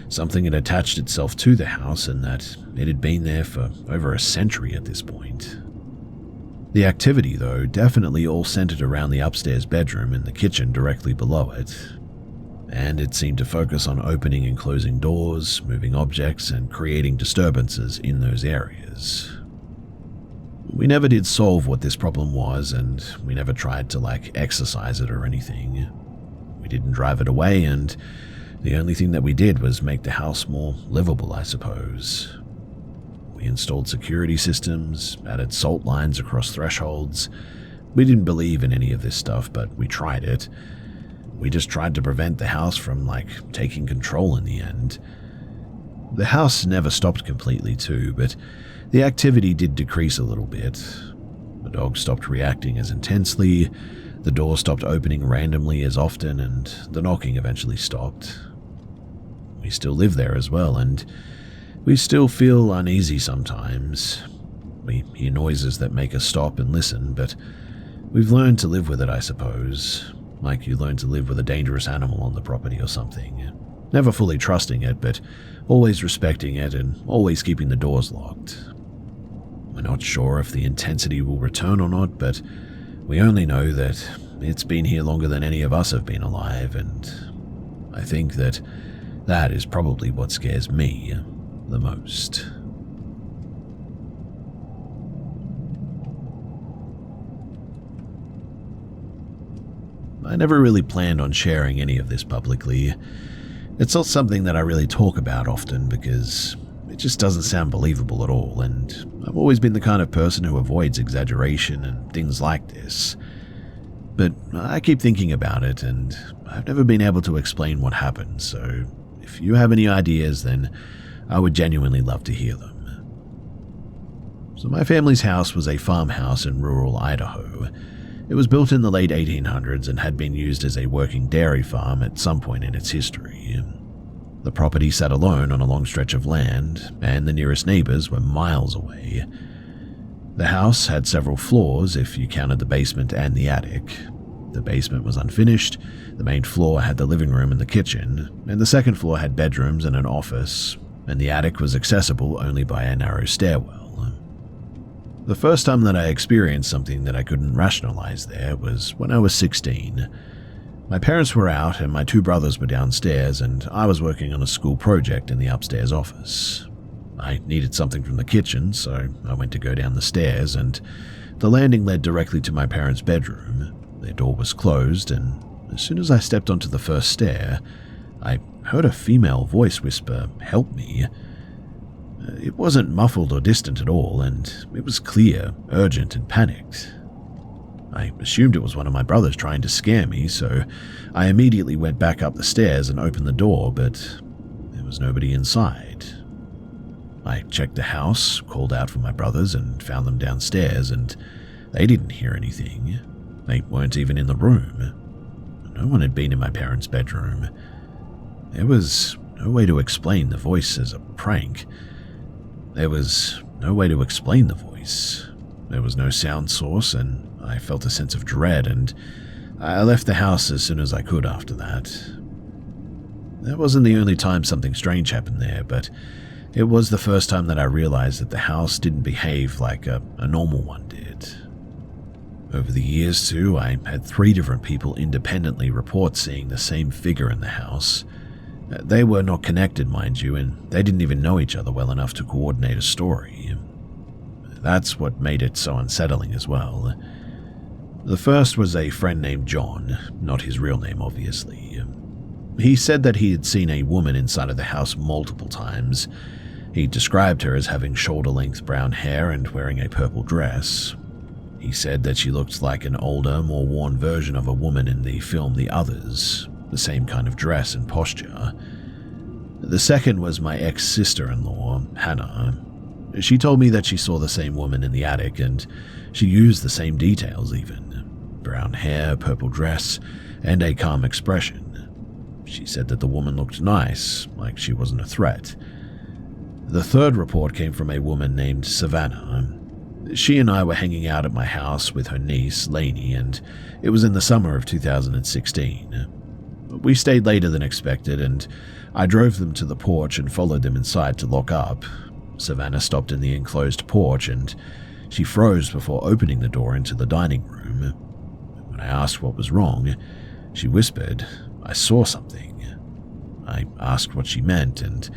something had attached itself to the house and that it had been there for over a century at this point. The activity, though, definitely all centered around the upstairs bedroom and the kitchen directly below it, and it seemed to focus on opening and closing doors, moving objects, and creating disturbances in those areas. We never did solve what this problem was, and we never tried to, exorcise it or anything. We didn't drive it away, and the only thing that we did was make the house more livable, I suppose. We installed security systems, added salt lines across thresholds. We didn't believe in any of this stuff, but we tried it. We just tried to prevent the house from, taking control in the end. The house never stopped completely too, but the activity did decrease a little bit. The dog stopped reacting as intensely, the door stopped opening randomly as often, and the knocking eventually stopped. We still live there as well, and we still feel uneasy sometimes. We hear noises that make us stop and listen, but we've learned to live with it, I suppose. Like you learn to live with a dangerous animal on the property or something. Never fully trusting it, but always respecting it and always keeping the doors locked. We're not sure if the intensity will return or not, but we only know that it's been here longer than any of us have been alive, and I think that that is probably what scares me the most. I never really planned on sharing any of this publicly. It's not something that I really talk about often because it just doesn't sound believable at all, and I've always been the kind of person who avoids exaggeration and things like this. But I keep thinking about it, and I've never been able to explain what happened, so if you have any ideas, then I would genuinely love to hear them. So my family's house was a farmhouse in rural Idaho. It was built in the late 1800s and had been used as a working dairy farm at some point in its history. The property sat alone on a long stretch of land, and the nearest neighbors were miles away. The house had several floors if you counted the basement and the attic. The basement was unfinished, the main floor had the living room and the kitchen, and the second floor had bedrooms and an office, and the attic was accessible only by a narrow stairwell. The first time that I experienced something that I couldn't rationalize there was when I was 16. My parents were out and my two brothers were downstairs, and I was working on a school project in the upstairs office. I needed something from the kitchen, so I went to go down the stairs, and the landing led directly to my parents' bedroom. Their door was closed, and as soon as I stepped onto the first stair, I heard a female voice whisper, "Help me." It wasn't muffled or distant at all, and it was clear, urgent, and panicked. I assumed it was one of my brothers trying to scare me, so I immediately went back up the stairs and opened the door, but there was nobody inside. I checked the house, called out for my brothers, and found them downstairs, and they didn't hear anything. They weren't even in the room. No one had been in my parents' bedroom. There was no way to explain the voice as a prank. There was no way to explain the voice. There was no sound source, and I felt a sense of dread, and I left the house as soon as I could after that. That wasn't the only time something strange happened there, but it was the first time that I realized that the house didn't behave like a normal one did. Over the years, too, I had 3 different people independently report seeing the same figure in the house. They were not connected, mind you, and they didn't even know each other well enough to coordinate a story. That's what made it so unsettling as well. The first was a friend named John, not his real name, obviously. He said that he had seen a woman inside of the house multiple times. He described her as having shoulder-length brown hair and wearing a purple dress. He said that she looked like an older, more worn version of a woman in the film The Others, the same kind of dress and posture. The second was my ex-sister-in-law, Hannah. She told me that she saw the same woman in the attic, and she used the same details even. Brown hair, purple dress, and a calm expression. She said that the woman looked nice, like she wasn't a threat. The third report came from a woman named Savannah. She and I were hanging out at my house with her niece, Lainey, and it was in the summer of 2016. We stayed later than expected, and I drove them to the porch and followed them inside to lock up. Savannah stopped in the enclosed porch, and she froze before opening the door into the dining room. When I asked what was wrong, she whispered, "I saw something." I asked what she meant, and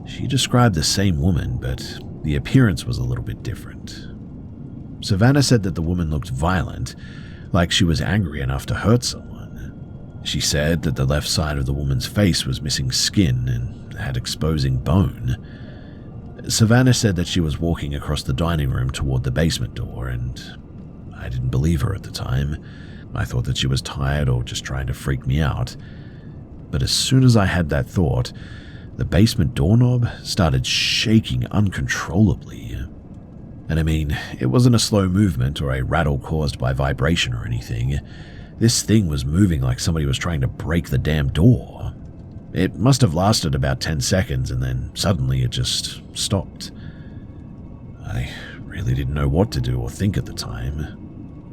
she described the same woman, but the appearance was a little bit different. Savannah said that the woman looked violent, like she was angry enough to hurt someone. She said that the left side of the woman's face was missing skin and had exposing bone. Savannah said that she was walking across the dining room toward the basement door, and I didn't believe her at the time. I thought that she was tired or just trying to freak me out. But as soon as I had that thought, the basement doorknob started shaking uncontrollably. And I mean, it wasn't a slow movement or a rattle caused by vibration or anything. This thing was moving like somebody was trying to break the damn door. It must have lasted about 10 seconds, and then suddenly it just stopped. I really didn't know what to do or think at the time.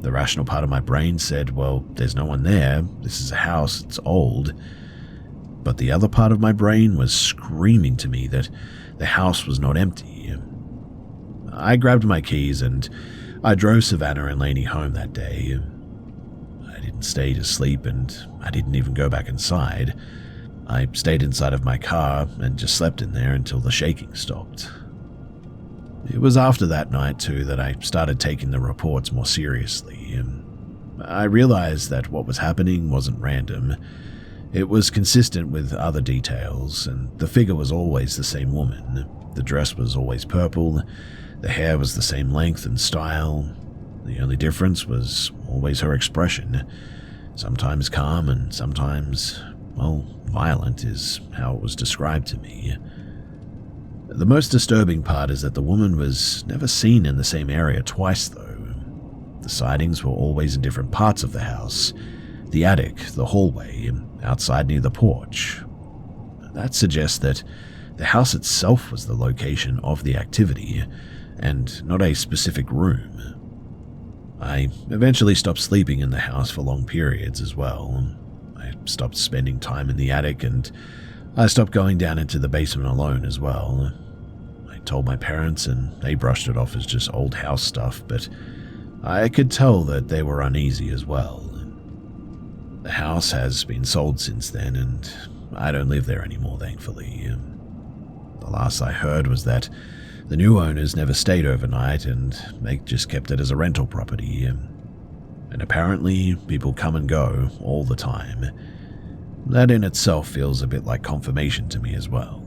The rational part of my brain said, well, there's no one there, this is a house, it's old. But the other part of my brain was screaming to me that the house was not empty. I grabbed my keys and I drove Savannah and Lainey home that day. I didn't stay to sleep, and I didn't even go back inside. I stayed inside of my car and just slept in there until the shaking stopped. It was after that night, too, that I started taking the reports more seriously. I realized that what was happening wasn't random. It was consistent with other details, and the figure was always the same woman. The dress was always purple, the hair was the same length and style. The only difference was always her expression. Sometimes calm and sometimes, well, violent is how it was described to me. The most disturbing part is that the woman was never seen in the same area twice, though. The sightings were always in different parts of the house. The attic, the hallway, outside near the porch. That suggests that the house itself was the location of the activity, and not a specific room. I eventually stopped sleeping in the house for long periods as well. I stopped spending time in the attic, and I stopped going down into the basement alone as well. I told my parents, and they brushed it off as just old house stuff, but I could tell that they were uneasy as well. The house has been sold since then, and I don't live there anymore, thankfully. The last I heard was that the new owners never stayed overnight, and they just kept it as a rental property. And apparently, people come and go all the time. That in itself feels a bit like confirmation to me as well.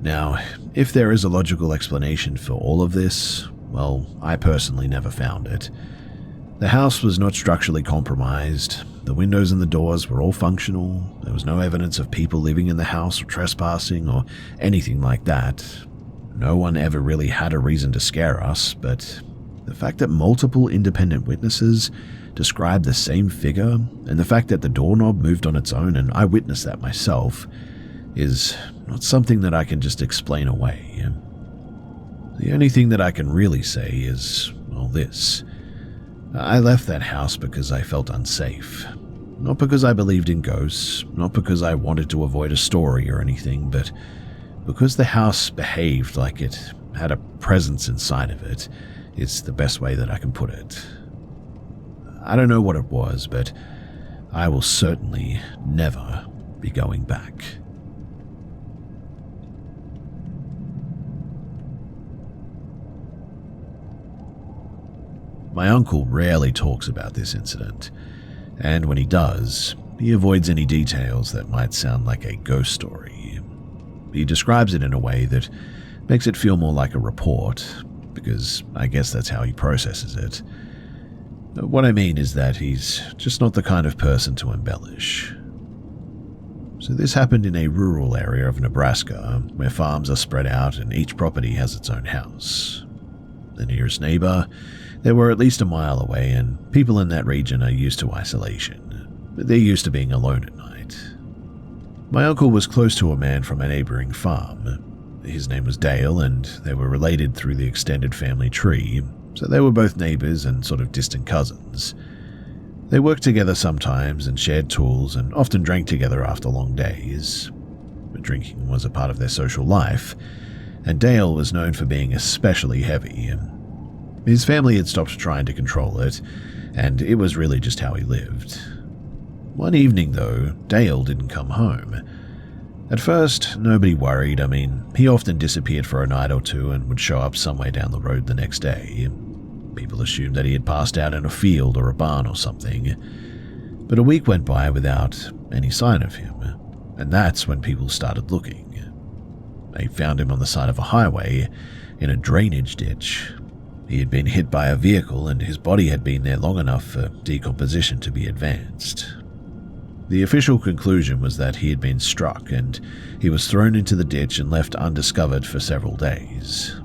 Now, if there is a logical explanation for all of this, well, I personally never found it. The house was not structurally compromised, the windows and the doors were all functional, there was no evidence of people living in the house or trespassing or anything like that. No one ever really had a reason to scare us, but the fact that multiple independent witnesses described the same figure, and the fact that the doorknob moved on its own, and I witnessed that myself, is not something that I can just explain away. The only thing that I can really say is, well, this. I left that house because I felt unsafe. Not because I believed in ghosts, not because I wanted to avoid a story or anything, but because the house behaved like it had a presence inside of it, is the best way that I can put it. I don't know what it was, but I will certainly never be going back. My uncle rarely talks about this incident, and when he does, he avoids any details that might sound like a ghost story. He describes it in a way that makes it feel more like a report, because I guess that's how he processes it. What I mean is that he's just not the kind of person to embellish. So this happened in a rural area of Nebraska, where farms are spread out and each property has its own house. The nearest neighbor, they were at least a mile away, and people in that region are used to isolation. They're used to being alone at night. My uncle was close to a man from a neighboring farm. His name was Dale, and they were related through the extended family tree, so they were both neighbors and sort of distant cousins. They worked together sometimes and shared tools and often drank together after long days. But drinking was a part of their social life, and Dale was known for being especially heavy. His family had stopped trying to control it, and it was really just how he lived. One evening, though, Dale didn't come home. At first, nobody worried. I mean, he often disappeared for a night or two and would show up somewhere down the road the next day. People assumed that he had passed out in a field or a barn or something. But a week went by without any sign of him, and that's when people started looking. They found him on the side of a highway, in a drainage ditch. He had been hit by a vehicle, and his body had been there long enough for decomposition to be advanced. The official conclusion was that he had been struck, and he was thrown into the ditch and left undiscovered for several days.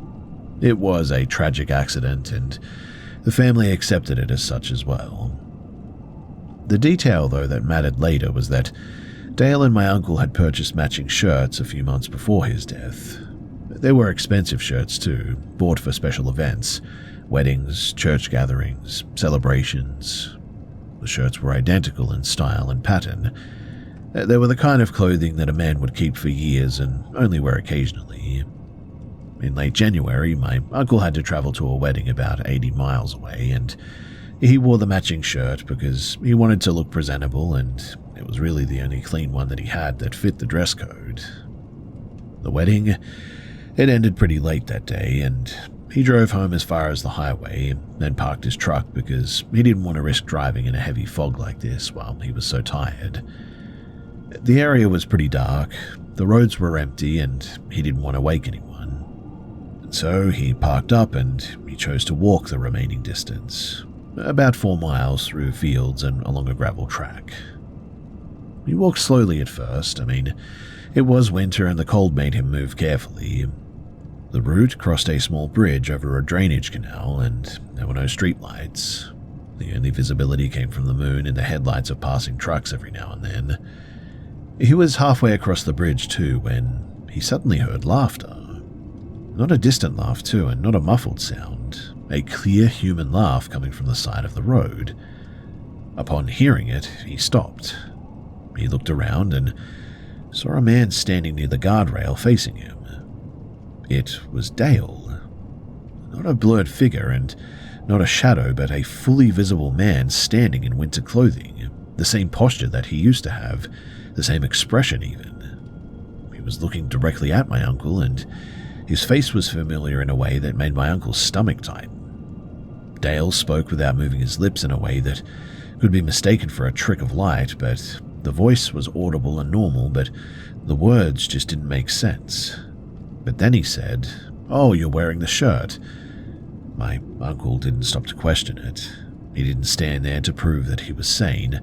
It was a tragic accident, and the family accepted it as such as well. The detail, though, that mattered later was that Dale and my uncle had purchased matching shirts a few months before his death. They were expensive shirts too, bought for special events, weddings, church gatherings, celebrations. The shirts were identical in style and pattern. They were the kind of clothing that a man would keep for years and only wear occasionally. In late January, my uncle had to travel to a wedding about 80 miles away, and he wore the matching shirt because he wanted to look presentable, and it was really the only clean one that he had that fit the dress code. The wedding, it ended pretty late that day, and he drove home as far as the highway, then parked his truck because he didn't want to risk driving in a heavy fog like this while he was so tired. The area was pretty dark, the roads were empty, and he didn't want to wake anyone. So he parked up and he chose to walk the remaining distance, about 4 miles through fields and along a gravel track. He walked slowly at first. I mean, it was winter and the cold made him move carefully. The route crossed a small bridge over a drainage canal, and there were no streetlights. The only visibility came from the moon and the headlights of passing trucks every now and then. He was halfway across the bridge too when he suddenly heard laughter. Not a distant laugh too, and not a muffled sound. A clear human laugh coming from the side of the road. Upon hearing it, he stopped. He looked around and saw a man standing near the guardrail facing him. It was Dale. Not a blurred figure and not a shadow, but a fully visible man standing in winter clothing, the same posture that he used to have, the same expression even. He was looking directly at my uncle, and his face was familiar in a way that made my uncle's stomach tighten. Dale spoke without moving his lips in a way that could be mistaken for a trick of light, but The voice was audible and normal, but the words just didn't make sense. But then he said, "Oh, you're wearing the shirt." My uncle didn't stop to question it. He didn't stand there to prove that he was sane.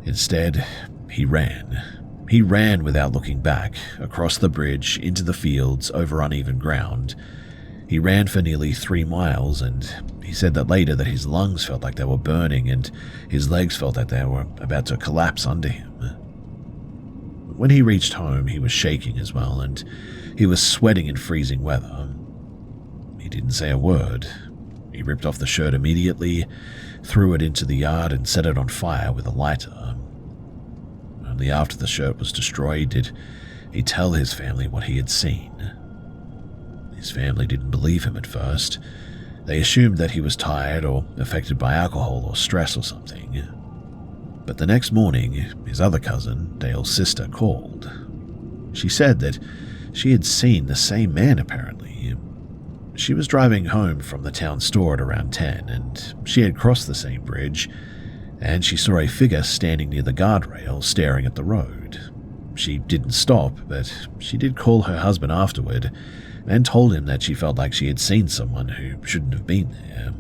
Instead, he ran. He ran without looking back, across the bridge, into the fields, over uneven ground. He ran for nearly 3 miles, and he said that later that his lungs felt like they were burning and his legs felt like they were about to collapse under him. When he reached home, he was shaking as well, and he was sweating in freezing weather. He didn't say a word. He ripped off the shirt immediately, threw it into the yard, and set it on fire with a lighter. Only after the shirt was destroyed did he tell his family what he had seen. His family didn't believe him at first. They assumed that he was tired or affected by alcohol or stress or something. But the next morning, his other cousin, Dale's sister, called. She said that she had seen the same man apparently. She was driving home from the town store at around 10, and she had crossed the same bridge, and she saw a figure standing near the guardrail staring at the road. She didn't stop, but she did call her husband afterward and told him that she felt like she had seen someone who shouldn't have been there.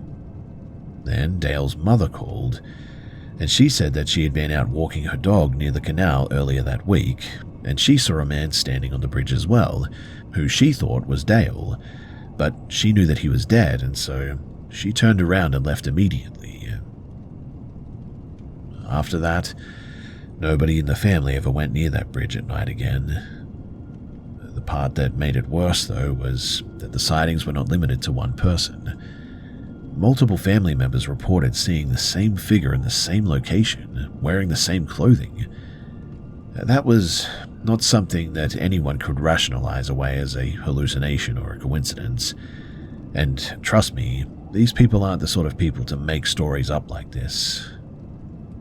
Then Dale's mother called, and she said that she had been out walking her dog near the canal earlier that week, and she saw a man standing on the bridge as well, who she thought was Dale, but she knew that he was dead, and so she turned around and left immediately. After that, nobody in the family ever went near that bridge at night again. The part that made it worse, though, was that the sightings were not limited to one person. Multiple family members reported seeing the same figure in the same location, wearing the same clothing. That was not something that anyone could rationalize away as a hallucination or a coincidence. And trust me, these people aren't the sort of people to make stories up like this.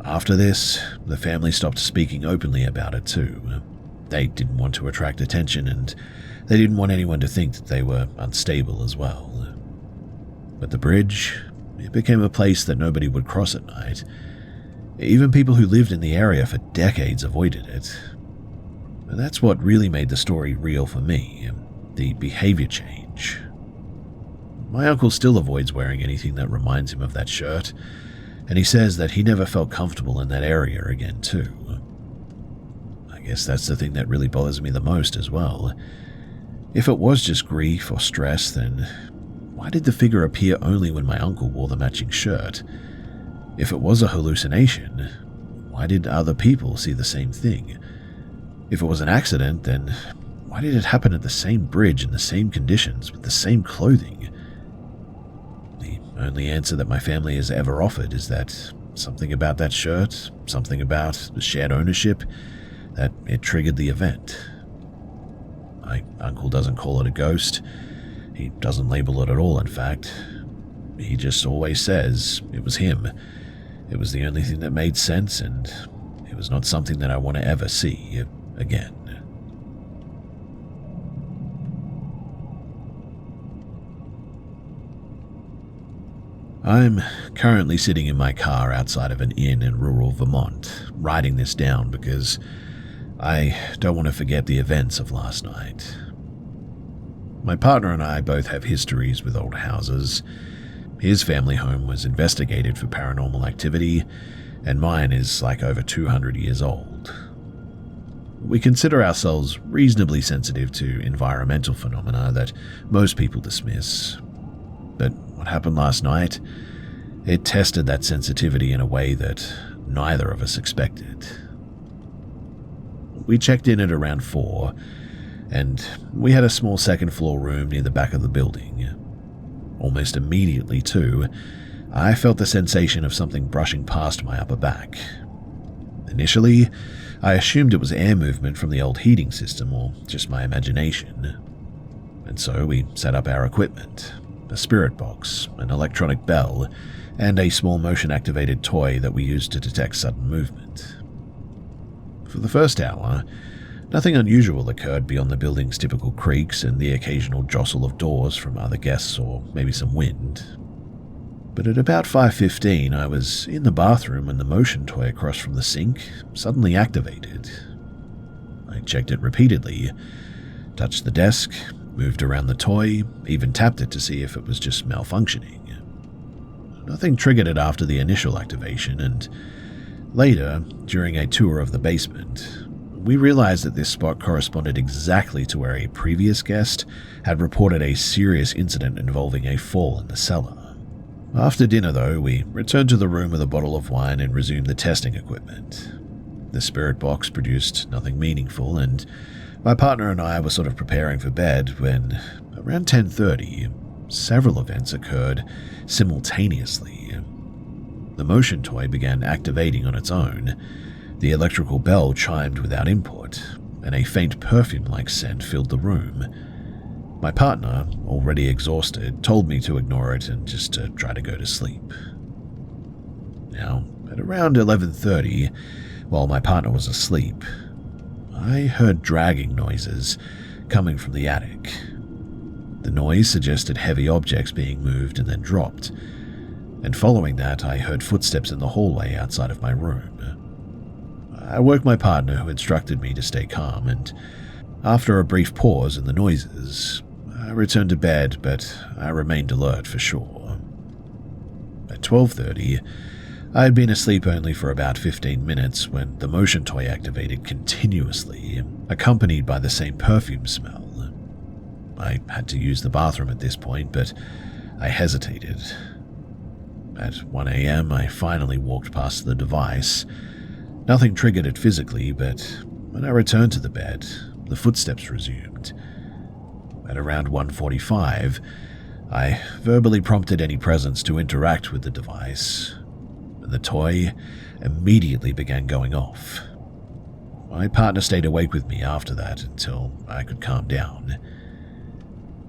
After this, the family stopped speaking openly about it too. They didn't want to attract attention, and they didn't want anyone to think that they were unstable as well. But the bridge, it became a place that nobody would cross at night. Even people who lived in the area for decades avoided it. And that's what really made the story real for me, the behavior change. My uncle still avoids wearing anything that reminds him of that shirt, and he says that he never felt comfortable in that area again too. I guess that's the thing that really bothers me the most as well. If it was just grief or stress, then why did the figure appear only when my uncle wore the matching shirt? If it was a hallucination, why did other people see the same thing? If it was an accident, then why did it happen at the same bridge in the same conditions with the same clothing? The only answer that my family has ever offered is that something about that shirt, something about the shared ownership, that it triggered the event. My uncle doesn't call it a ghost. He doesn't label it at all, in fact. He just always says it was him. It was the only thing that made sense, and it was not something that I want to ever see again. I'm currently sitting in my car outside of an inn in rural Vermont, writing this down because I don't want to forget the events of last night. My partner and I both have histories with old houses. His family home was investigated for paranormal activity, and mine is like over 200 years old. We consider ourselves reasonably sensitive to environmental phenomena that most people dismiss. But what happened last night, it tested that sensitivity in a way that neither of us expected. We checked in at around 4, and we had a small second-floor room near the back of the building. Almost immediately, too, I felt the sensation of something brushing past my upper back. Initially, I assumed it was air movement from the old heating system or just my imagination. And so we set up our equipment, a spirit box, an electronic bell, and a small motion-activated toy that we used to detect sudden movement. For the first hour, nothing unusual occurred beyond the building's typical creaks and the occasional jostle of doors from other guests or maybe some wind. But at about 5:15, I was in the bathroom when the motion toy across from the sink suddenly activated. I checked it repeatedly, touched the desk, moved around the toy, even tapped it to see if it was just malfunctioning. Nothing triggered it after the initial activation, and later, during a tour of the basement, we realized that this spot corresponded exactly to where a previous guest had reported a serious incident involving a fall in the cellar. After dinner, though, we returned to the room with a bottle of wine and resumed the testing equipment. The spirit box produced nothing meaningful, and my partner and I were sort of preparing for bed when, around 10:30, several events occurred simultaneously. The motion toy began activating on its own, the electrical bell chimed without input, and a faint perfume-like scent filled the room. My partner, already exhausted, told me to ignore it and just to try to go to sleep. Now, at around 11:30, while my partner was asleep, I heard dragging noises coming from the attic. The noise suggested heavy objects being moved and then dropped, and following that, I heard footsteps in the hallway outside of my room. I woke my partner, who instructed me to stay calm, and after a brief pause in the noises, I returned to bed, but I remained alert for sure. At 12:30, I had been asleep only for about 15 minutes when the motion toy activated continuously, accompanied by the same perfume smell. I had to use the bathroom at this point, but I hesitated. At 1 a.m., I finally walked past the device. Nothing triggered it physically, but when I returned to the bed, the footsteps resumed. At around 1:45, I verbally prompted any presence to interact with the device, and the toy immediately began going off. My partner stayed awake with me after that until I could calm down.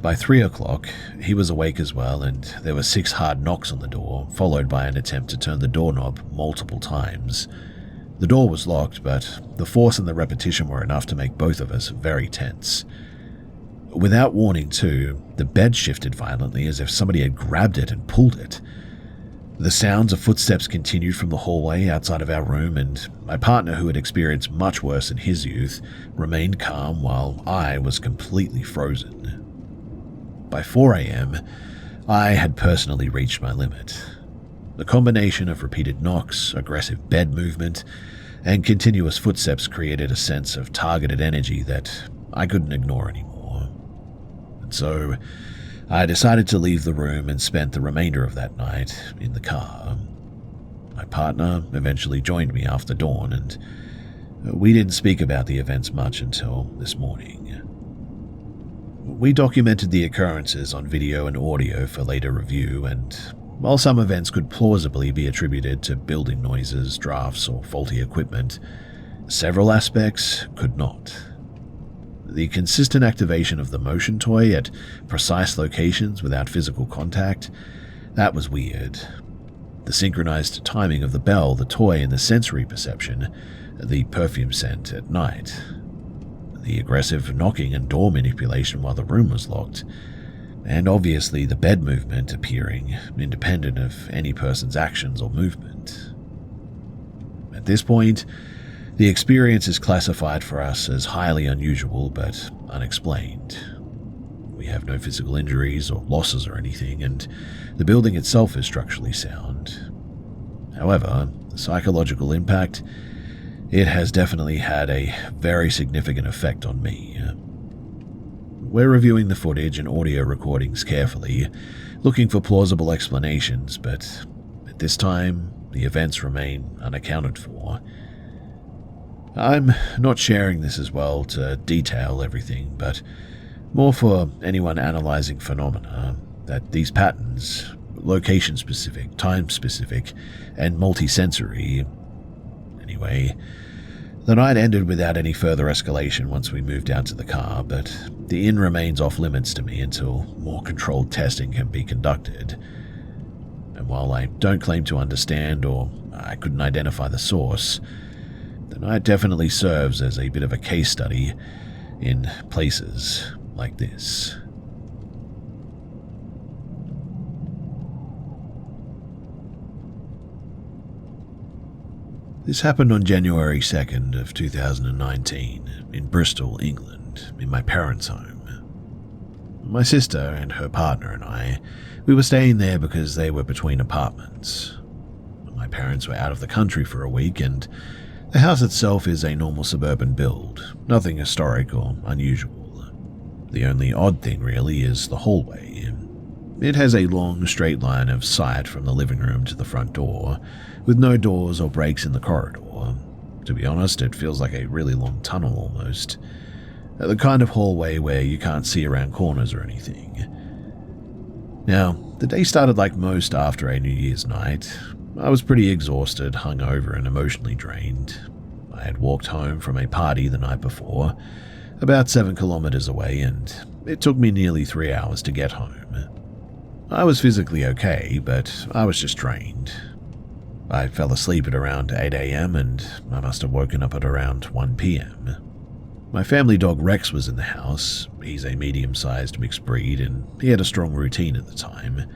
By 3 o'clock, he was awake as well, and there were 6 hard knocks on the door, followed by an attempt to turn the doorknob multiple times. The door was locked, but the force and the repetition were enough to make both of us very tense. Without warning, too, the bed shifted violently as if somebody had grabbed it and pulled it. The sounds of footsteps continued from the hallway outside of our room, and my partner, who had experienced much worse in his youth, remained calm while I was completely frozen. By 4 a.m., I had personally reached my limit. The combination of repeated knocks, aggressive bed movement, and continuous footsteps created a sense of targeted energy that I couldn't ignore anymore. And so, I decided to leave the room and spent the remainder of that night in the car. My partner eventually joined me after dawn, and we didn't speak about the events much until this morning. We documented the occurrences on video and audio for later review, and while some events could plausibly be attributed to building noises, drafts, or faulty equipment, several aspects could not. The consistent activation of the motion toy at precise locations without physical contact, that was weird. The synchronized timing of the bell, the toy, and the sensory perception, the perfume scent at night, the aggressive knocking and door manipulation while the room was locked, and obviously the bed movement appearing independent of any person's actions or movement. At this point, the experience is classified for us as highly unusual but unexplained. We have no physical injuries or losses or anything, and the building itself is structurally sound. However, the psychological impact, it has definitely had a very significant effect on me. We're reviewing the footage and audio recordings carefully, looking for plausible explanations, but at this time, the events remain unaccounted for. I'm not sharing this as well to detail everything, but more for anyone analyzing phenomena, that these patterns, location-specific, time-specific, and multisensory. Anyway, the night ended without any further escalation once we moved out to the car, but the inn remains off-limits to me until more controlled testing can be conducted. And while I don't claim to understand or I couldn't identify the source, the night definitely serves as a bit of a case study in places like this. This happened on January 2nd of 2019 in Bristol, England, in my parents' home. My sister and her partner and we were staying there because they were between apartments. My parents were out of the country for a week, and the house itself is a normal suburban build, nothing historic or unusual. The only odd thing really is the hallway. It has a long straight line of sight from the living room to the front door, with no doors or breaks in the corridor. To be honest, it feels like a really long tunnel almost. The kind of hallway where you can't see around corners or anything. Now, the day started like most after a New Year's night. I was pretty exhausted, hungover, and emotionally drained. I had walked home from a party the night before, about 7 kilometers away, and it took me nearly 3 hours to get home. I was physically okay, but I was just drained. I fell asleep at around 8 a.m. and I must have woken up at around 1 p.m. My family dog Rex was in the house. He's a medium-sized mixed breed, and he had a strong routine at the time.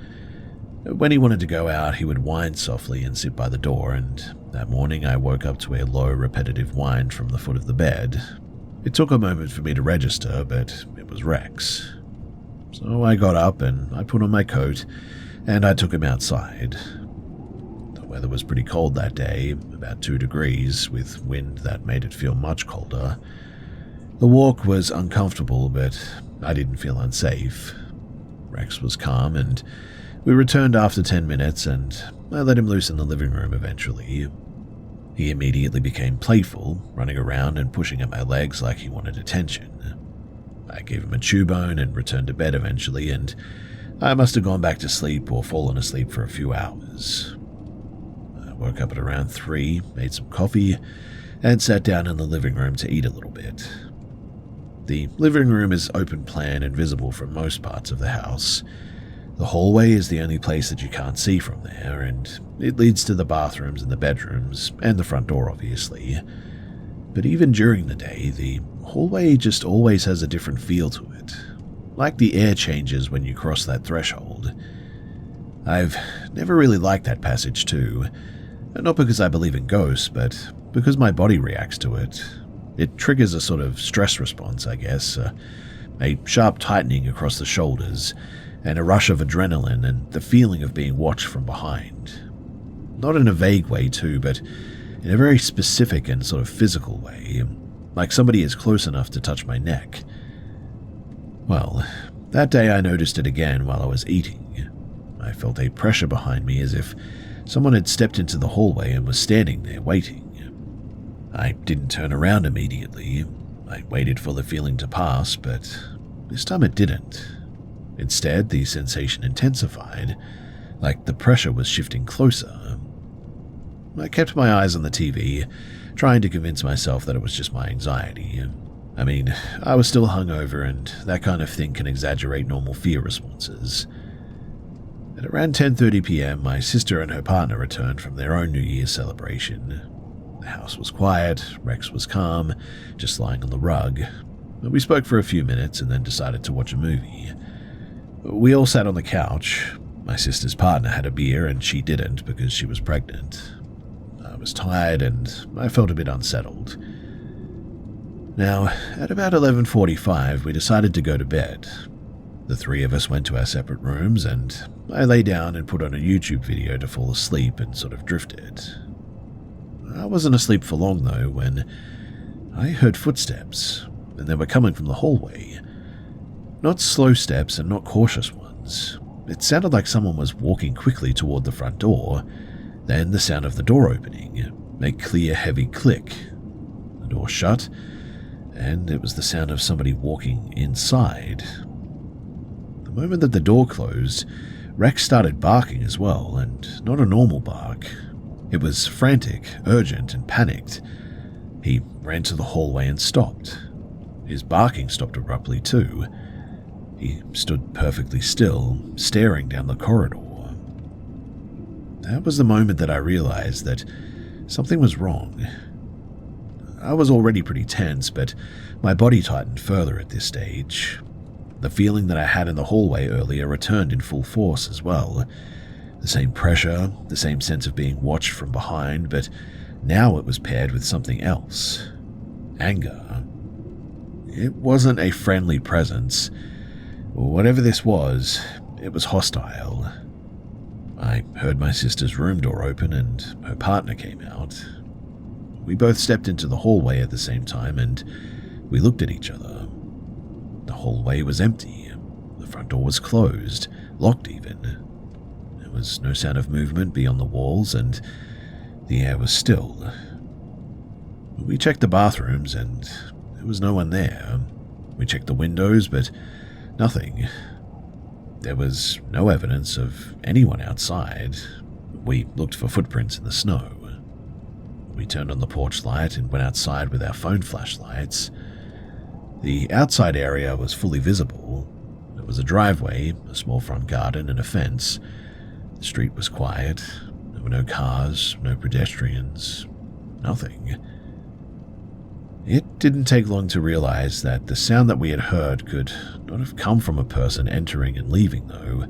When he wanted to go out, he would whine softly and sit by the door, and that morning I woke up to a low, repetitive whine from the foot of the bed. It took a moment for me to register, but it was Rex. So I got up and I put on my coat, and I took him outside. The weather was pretty cold that day, about 2 degrees, with wind that made it feel much colder. The walk was uncomfortable, but I didn't feel unsafe. Rex was calm, and we returned after 10 minutes, and I let him loose in the living room eventually. He immediately became playful, running around and pushing at my legs like he wanted attention. I gave him a chew bone and returned to bed eventually, and I must have gone back to sleep or fallen asleep for a few hours. I woke up at around 3, made some coffee, and sat down in the living room to eat a little bit. The living room is open plan and visible from most parts of the house. The hallway is the only place that you can't see from there, and it leads to the bathrooms and the bedrooms, and the front door obviously. But even during the day, the hallway just always has a different feel to it, like the air changes when you cross that threshold. I've never really liked that passage too, not because I believe in ghosts, but because my body reacts to it. It triggers a sort of stress response, I guess, a sharp tightening across the shoulders, and a rush of adrenaline and the feeling of being watched from behind. Not in a vague way too, but in a very specific and sort of physical way, like somebody is close enough to touch my neck. Well, that day I noticed it again while I was eating. I felt a pressure behind me as if someone had stepped into the hallway and was standing there waiting. I didn't turn around immediately. I waited for the feeling to pass, but this time it didn't. Instead, the sensation intensified, like the pressure was shifting closer. I kept my eyes on the TV, trying to convince myself that it was just my anxiety. I mean, I was still hungover, and that kind of thing can exaggerate normal fear responses. At around 10:30 p.m., my sister and her partner returned from their own New Year's celebration. The house was quiet, Rex was calm, just lying on the rug. We spoke for a few minutes and then decided to watch a movie. We all sat on the couch. My sister's partner had a beer and she didn't because she was pregnant. I was tired and I felt a bit unsettled. Now, at about 11:45, we decided to go to bed. The three of us went to our separate rooms and I lay down and put on a YouTube video to fall asleep and sort of drifted. I wasn't asleep for long though when I heard footsteps, and they were coming from the hallway. Not slow steps and not cautious ones. It sounded like someone was walking quickly toward the front door, then the sound of the door opening, a clear heavy click. The door shut, and it was the sound of somebody walking inside. The moment that the door closed, Rex started barking as well, and not a normal bark. It was frantic, urgent, and panicked. He ran to the hallway and stopped. His barking stopped abruptly too. He stood perfectly still, staring down the corridor. That was the moment that I realized that something was wrong. I was already pretty tense, but my body tightened further at this stage. The feeling that I had in the hallway earlier returned in full force as well. The same pressure, the same sense of being watched from behind, but Now it was paired with something else. Anger. It wasn't a friendly presence. Whatever this was, it was hostile. I heard my sister's room door open and her partner came out. We both stepped into the hallway at the same time and we looked at each other. The hallway was empty. The front door was closed, locked even. There was no sound of movement beyond the walls and the air was still. We checked the bathrooms and there was no one there. We checked the windows, but nothing. There was no evidence of anyone outside. We looked for footprints in the snow. We turned on the porch light and went outside with our phone flashlights. The outside area was fully visible. There was a driveway, a small front garden, and a fence. The street was quiet. There were no cars, no pedestrians, nothing. It didn't take long to realize that the sound that we had heard could not have come from a person entering and leaving, though.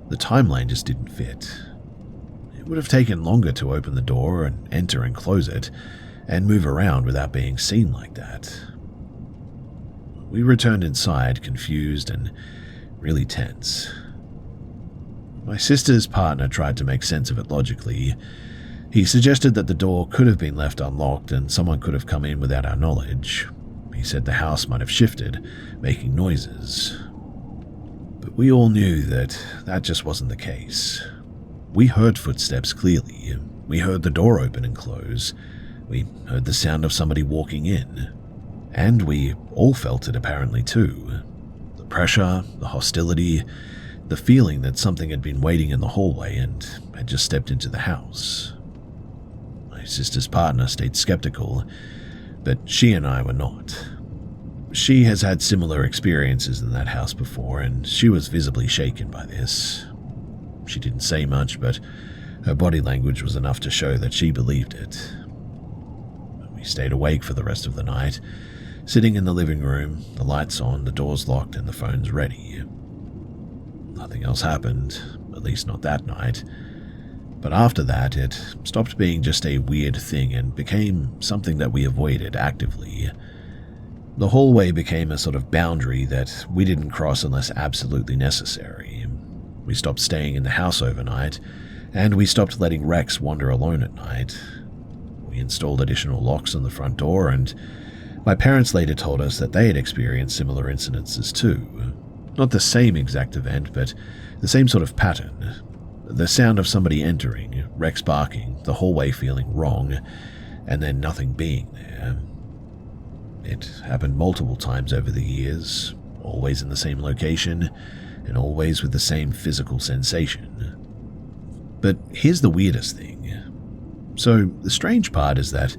The timeline just didn't fit. It would have taken longer to open the door and enter and close it, and move around without being seen like that. We returned inside, confused and really tense. My sister's partner tried to make sense of it logically. He suggested that the door could have been left unlocked and someone could have come in without our knowledge. He said the house might have shifted, making noises. But we all knew that that just wasn't the case. We heard footsteps clearly. We heard the door open and close. We heard the sound of somebody walking in. And we all felt it apparently too. The pressure, the hostility, the feeling that something had been waiting in the hallway and had just stepped into the house. My sister's partner stayed skeptical, but she and I were not. She has had similar experiences in that house before, and she was visibly shaken by this. She didn't say much, but her body language was enough to show that she believed it. We stayed awake for the rest of the night, sitting in the living room, the lights on, the doors locked, and the phones ready. Nothing else happened, at least not that night. But after that, it stopped being just a weird thing and became something that we avoided actively. The hallway became a sort of boundary that we didn't cross unless absolutely necessary. We stopped staying in the house overnight, and we stopped letting Rex wander alone at night. We installed additional locks on the front door, and my parents later told us that they had experienced similar incidences too. Not the same exact event, but the same sort of pattern. The sound of somebody entering, Rex barking, the hallway feeling wrong, and then nothing being there. It happened multiple times over the years, always in the same location, and always with the same physical sensation. But here's the weirdest thing. So the strange part is that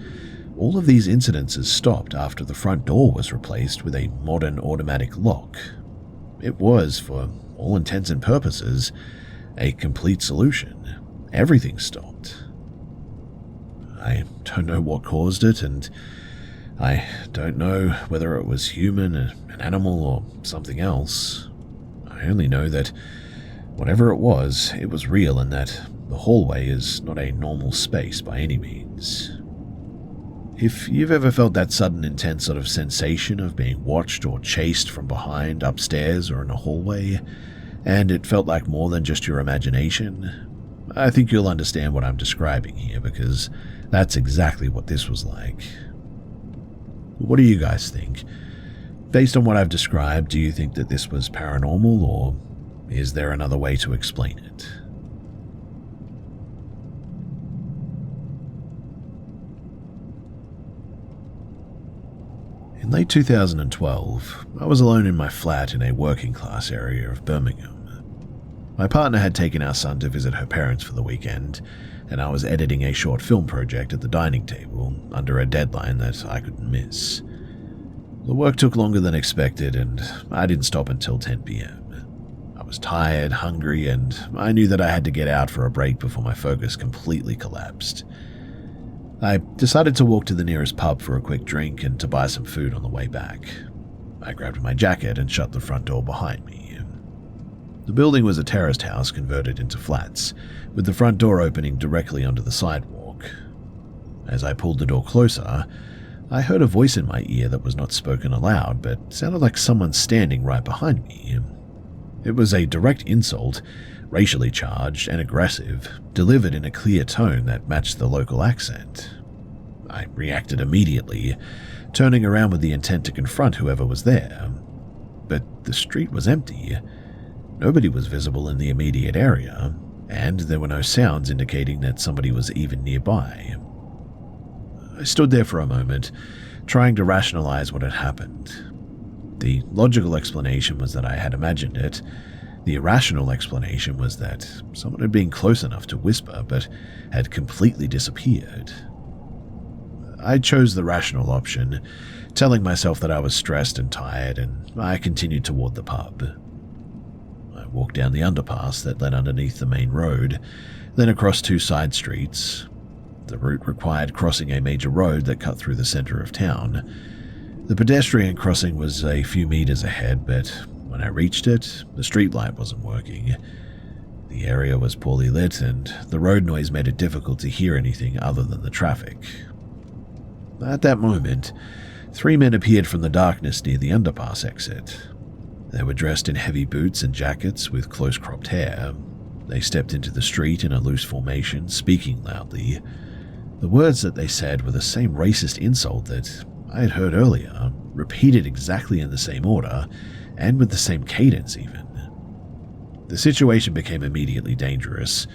all of these incidences stopped after the front door was replaced with a modern automatic lock. It was, for all intents and purposes, a complete solution. Everything stopped. I don't know what caused it, and I don't know whether it was human, an animal, or something else. I only know that whatever it was real, and that the hallway is not a normal space by any means. If you've ever felt that sudden intense sort of sensation of being watched or chased from behind, upstairs, or in a hallway, and it felt like more than just your imagination, I think you'll understand what I'm describing here, because that's exactly what this was like. What do you guys think? Based on what I've described, do you think that this was paranormal, or is there another way to explain it? In late 2012, I was alone in my flat in a working-class area of Birmingham. My partner had taken our son to visit her parents for the weekend, and I was editing a short film project at the dining table under a deadline that I couldn't miss. The work took longer than expected, and I didn't stop until 10 p.m. I was tired, hungry, and I knew that I had to get out for a break before my focus completely collapsed. I decided to walk to the nearest pub for a quick drink and to buy some food on the way back. I grabbed my jacket and shut the front door behind me. The building was a terraced house converted into flats, with the front door opening directly onto the sidewalk. As I pulled the door closer, I heard a voice in my ear that was not spoken aloud, but sounded like someone standing right behind me. It was a direct insult, racially charged and aggressive, delivered in a clear tone that matched the local accent. I reacted immediately, turning around with the intent to confront whoever was there. But the street was empty. Nobody was visible in the immediate area, and there were no sounds indicating that somebody was even nearby. I stood there for a moment, trying to rationalize what had happened. The logical explanation was that I had imagined it. The irrational explanation was that someone had been close enough to whisper, but had completely disappeared. I chose the rational option, telling myself that I was stressed and tired, and I continued toward the pub. I walked down the underpass that led underneath the main road, then across 2 side streets. The route required crossing a major road that cut through the center of town. The pedestrian crossing was a few meters ahead, but when I reached it, the streetlight wasn't working. The area was poorly lit, and the road noise made it difficult to hear anything other than the traffic. At that moment, 3 men appeared from the darkness near the underpass exit. They were dressed in heavy boots and jackets with close-cropped hair. They stepped into the street in a loose formation, speaking loudly. The words that they said were the same racist insult that I had heard earlier, repeated exactly in the same order, and with the same cadence even. The situation became immediately dangerous.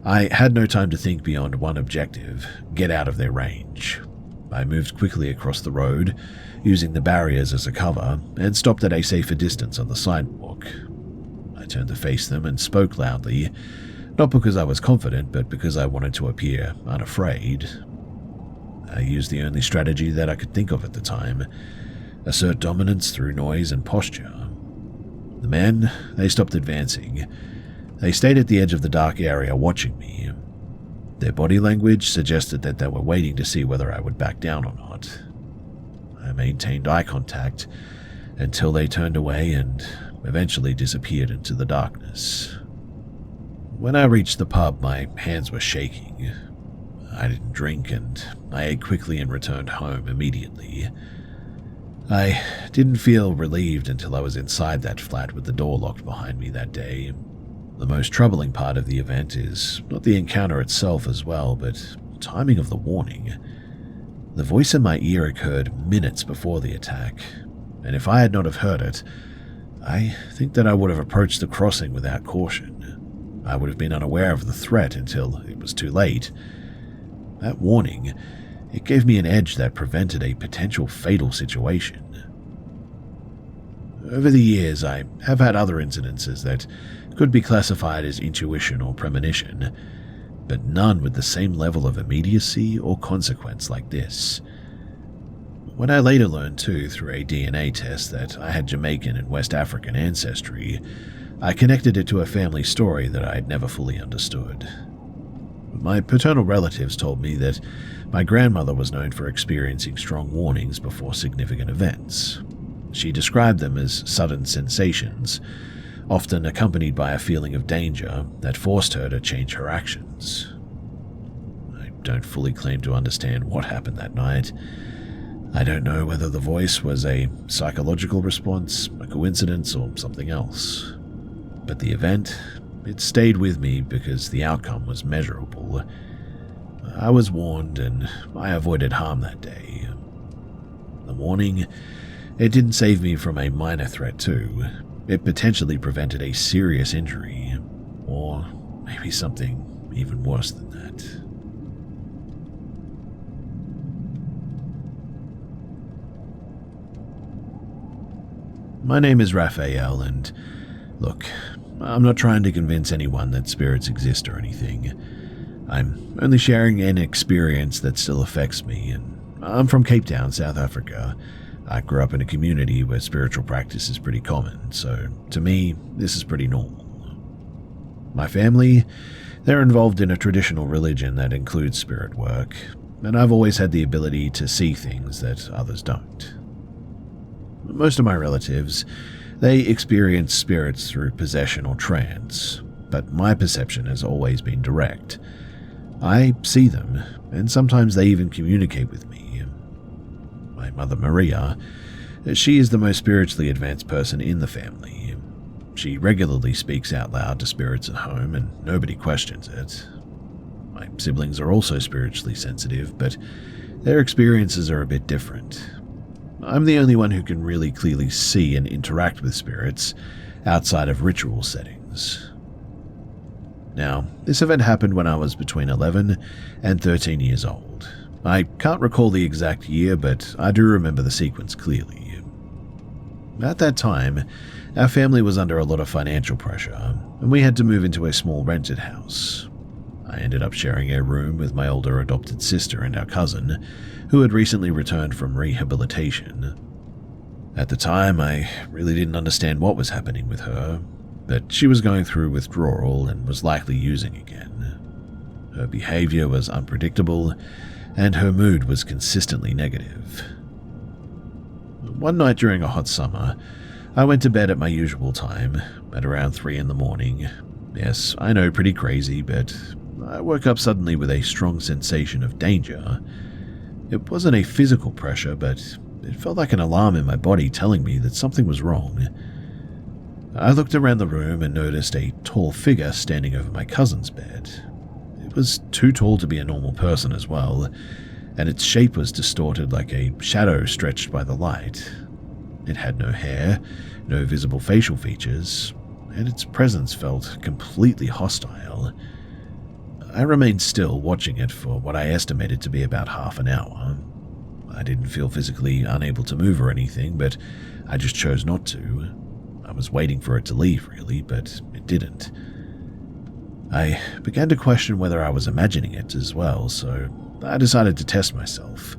I had no time to think beyond one objective: get out of their range. I moved quickly across the road, using the barriers as a cover, and stopped at a safer distance on the sidewalk. I turned to face them and spoke loudly, not because I was confident, but because I wanted to appear unafraid. I used the only strategy that I could think of at the time: assert dominance through noise and posture. The men, they stopped advancing. They stayed at the edge of the dark area watching me. Their body language suggested that they were waiting to see whether I would back down or not. I maintained eye contact until they turned away and eventually disappeared into the darkness. When I reached the pub, my hands were shaking. I didn't drink, and I ate quickly and returned home immediately. I didn't feel relieved until I was inside that flat with the door locked behind me that day. The most troubling part of the event is not the encounter itself as well, but timing of the warning. The voice in my ear occurred minutes before the attack, and if I had not have heard it, I think that I would have approached the crossing without caution. I would have been unaware of the threat until it was too late. That warning, it gave me an edge that prevented a potential fatal situation. Over the years, I have had other incidences that could be classified as intuition or premonition, but none with the same level of immediacy or consequence like this. When I later learned too, through a DNA test, that I had Jamaican and West African ancestry, I connected it to a family story that I had never fully understood. My paternal relatives told me that my grandmother was known for experiencing strong warnings before significant events. She described them as sudden sensations, often accompanied by a feeling of danger that forced her to change her actions. I don't fully claim to understand what happened that night. I don't know whether the voice was a psychological response, a coincidence, or something else. But the event, it stayed with me because the outcome was measurable. I was warned, and I avoided harm that day. The warning, it didn't save me from a minor threat too. It potentially prevented a serious injury, or maybe something even worse than that. My name is Raphael, and look, I'm not trying to convince anyone that spirits exist or anything. I'm only sharing an experience that still affects me, and I'm from Cape Town, South Africa. I grew up in a community where spiritual practice is pretty common, so to me, this is pretty normal. My family, they're involved in a traditional religion that includes spirit work, and I've always had the ability to see things that others don't. Most of my relatives, they experience spirits through possession or trance, but my perception has always been direct. I see them, and sometimes they even communicate with me. My mother Maria, she is the most spiritually advanced person in the family. She regularly speaks out loud to spirits at home, and nobody questions it. My siblings are also spiritually sensitive, but their experiences are a bit different. I'm the only one who can really clearly see and interact with spirits outside of ritual settings. Now, this event happened when I was between 11 and 13 years old. I can't recall the exact year, but I do remember the sequence clearly. At that time, our family was under a lot of financial pressure, and we had to move into a small rented house. I ended up sharing a room with my older adopted sister and our cousin, who had recently returned from rehabilitation. At the time, I really didn't understand what was happening with her, but she was going through withdrawal and was likely using again. Her behavior was unpredictable, and her mood was consistently negative. One night during a hot summer, I went to bed at my usual time, at around 3 in the morning. Yes, I know, pretty crazy, but I woke up suddenly with a strong sensation of danger. It wasn't a physical pressure, but it felt like an alarm in my body telling me that something was wrong. I looked around the room and noticed a tall figure standing over my cousin's bed. It was too tall to be a normal person as well, and its shape was distorted like a shadow stretched by the light. It had no hair, no visible facial features, and its presence felt completely hostile. I remained still, watching it for what I estimated to be about half an hour. I didn't feel physically unable to move or anything, but I just chose not to. I was waiting for it to leave, really, but it didn't. I began to question whether I was imagining it as well, so I decided to test myself.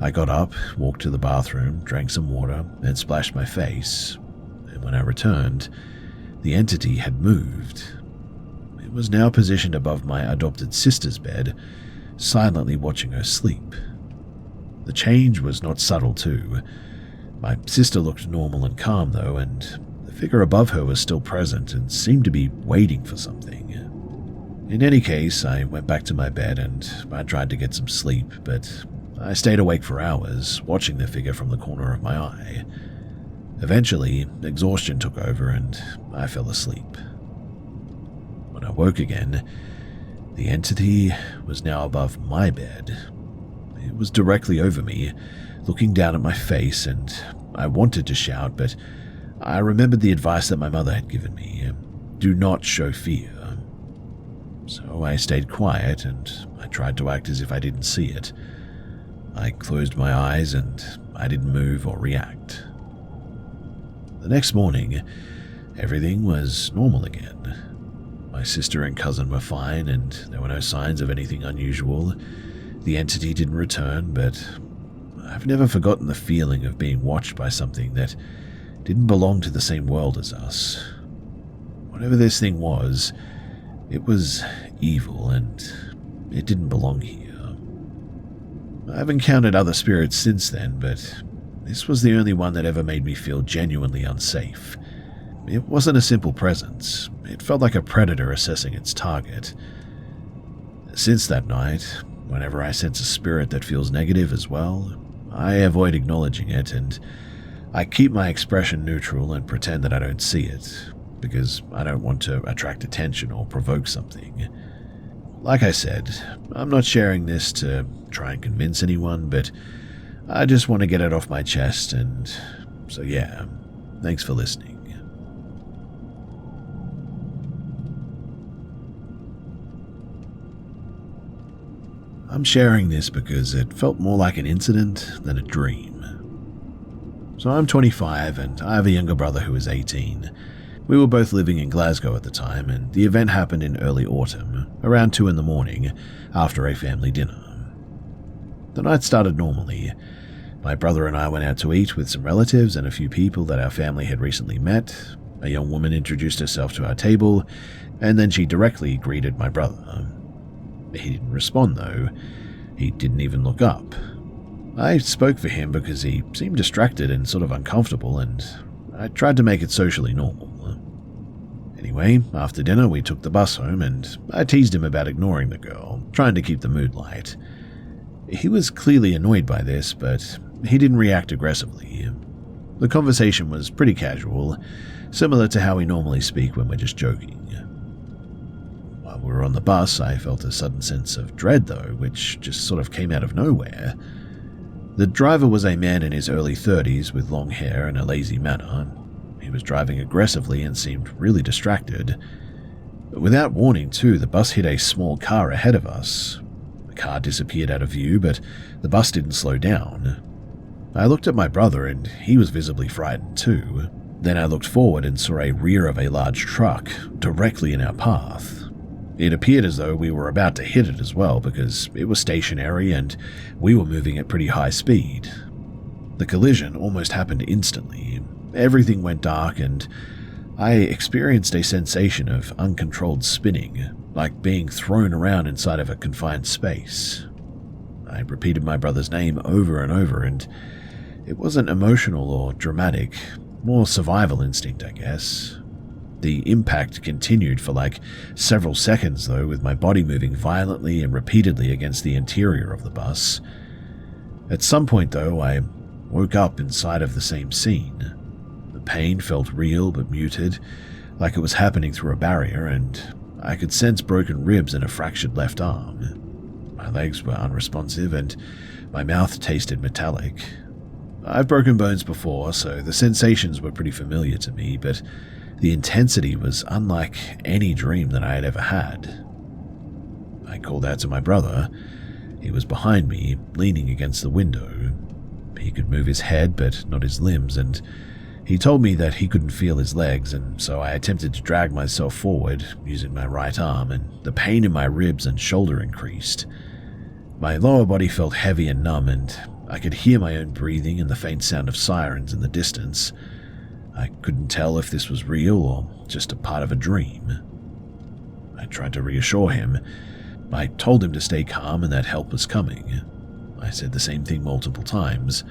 I got up, walked to the bathroom, drank some water, and splashed my face. And when I returned, the entity had moved. It was now positioned above my adopted sister's bed, silently watching her sleep. The change was not subtle too. My sister looked normal and calm though, and the figure above her was still present and seemed to be waiting for something. In any case, I went back to my bed and I tried to get some sleep, but I stayed awake for hours, watching the figure from the corner of my eye. Eventually, exhaustion took over and I fell asleep. When I woke again, the entity was now above my bed. It was directly over me, looking down at my face, and I wanted to shout, but I remembered the advice that my mother had given me: do not show fear. So I stayed quiet and I tried to act as if I didn't see it. I closed my eyes and I didn't move or react. The next morning, everything was normal again. My sister and cousin were fine and there were no signs of anything unusual. The entity didn't return, but I've never forgotten the feeling of being watched by something that didn't belong to the same world as us. Whatever this thing was, it was evil and it didn't belong here. I've encountered other spirits since then, but this was the only one that ever made me feel genuinely unsafe. It wasn't a simple presence. It felt like a predator assessing its target. Since that night, whenever I sense a spirit that feels negative as well, I avoid acknowledging it and I keep my expression neutral and pretend that I don't see it, because I don't want to attract attention or provoke something. Like I said, I'm not sharing this to try and convince anyone, but I just want to get it off my chest, and so yeah, thanks for listening. I'm sharing this because it felt more like an incident than a dream. So I'm 25 and I have a younger brother who is 18. We were both living in Glasgow at the time, and the event happened in early autumn, around 2 in the morning, after a family dinner. The night started normally. My brother and I went out to eat with some relatives and a few people that our family had recently met. A young woman introduced herself to our table, and then she directly greeted my brother. He didn't respond though. He didn't even look up. I spoke for him because he seemed distracted and sort of uncomfortable, and I tried to make it socially normal. Anyway, after dinner we took the bus home and I teased him about ignoring the girl, trying to keep the mood light. He was clearly annoyed by this, but he didn't react aggressively. The conversation was pretty casual, similar to how we normally speak when we're just joking. While we were on the bus, I felt a sudden sense of dread though, which just sort of came out of nowhere. The driver was a man in his early 30s with long hair and a lazy manner. He was driving aggressively and seemed really distracted. Without warning too, the bus hit a small car ahead of us. The car disappeared out of view, but the bus didn't slow down. I looked at my brother and he was visibly frightened too. Then I looked forward and saw a rear of a large truck directly in our path. It appeared as though we were about to hit it as well because it was stationary and we were moving at pretty high speed. The collision almost happened instantly. Everything went dark and I experienced a sensation of uncontrolled spinning, like being thrown around inside of a confined space. I repeated my brother's name over and over, and it wasn't emotional or dramatic, more survival instinct, I guess. The impact continued for like several seconds though, with my body moving violently and repeatedly against the interior of the bus. At some point though, I woke up inside of the same scene. The pain felt real but muted, like it was happening through a barrier, and I could sense broken ribs and a fractured left arm. My legs were unresponsive and my mouth tasted metallic. I've broken bones before, so the sensations were pretty familiar to me, but the intensity was unlike any dream that I had ever had. I called out to my brother. He was behind me, leaning against the window. He could move his head, but not his limbs, and he told me that he couldn't feel his legs, and so I attempted to drag myself forward using my right arm, and the pain in my ribs and shoulder increased. My lower body felt heavy and numb, and I could hear my own breathing and the faint sound of sirens in the distance. I couldn't tell if this was real or just a part of a dream. I tried to reassure him. I told him to stay calm and that help was coming. I said the same thing multiple times.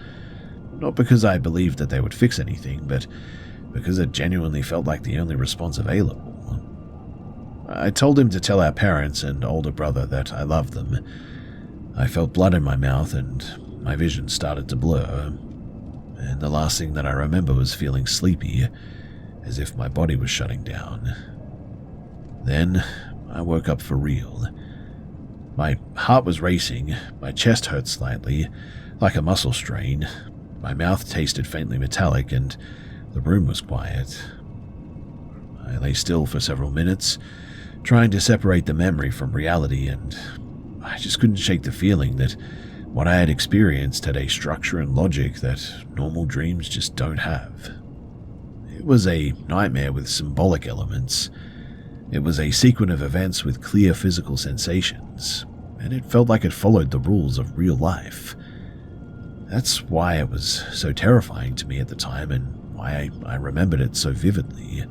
Not because I believed that they would fix anything, but because it genuinely felt like the only response available. I told him to tell our parents and older brother that I loved them. I felt blood in my mouth and my vision started to blur, and the last thing that I remember was feeling sleepy, as if my body was shutting down. Then I woke up for real. My heart was racing, my chest hurt slightly, like a muscle strain, my mouth tasted faintly metallic, and the room was quiet. I lay still for several minutes, trying to separate the memory from reality, and I just couldn't shake the feeling that what I had experienced had a structure and logic that normal dreams just don't have. It was a nightmare with symbolic elements. It was a sequence of events with clear physical sensations, and it felt like it followed the rules of real life. That's why it was so terrifying to me at the time and why I remembered it so vividly.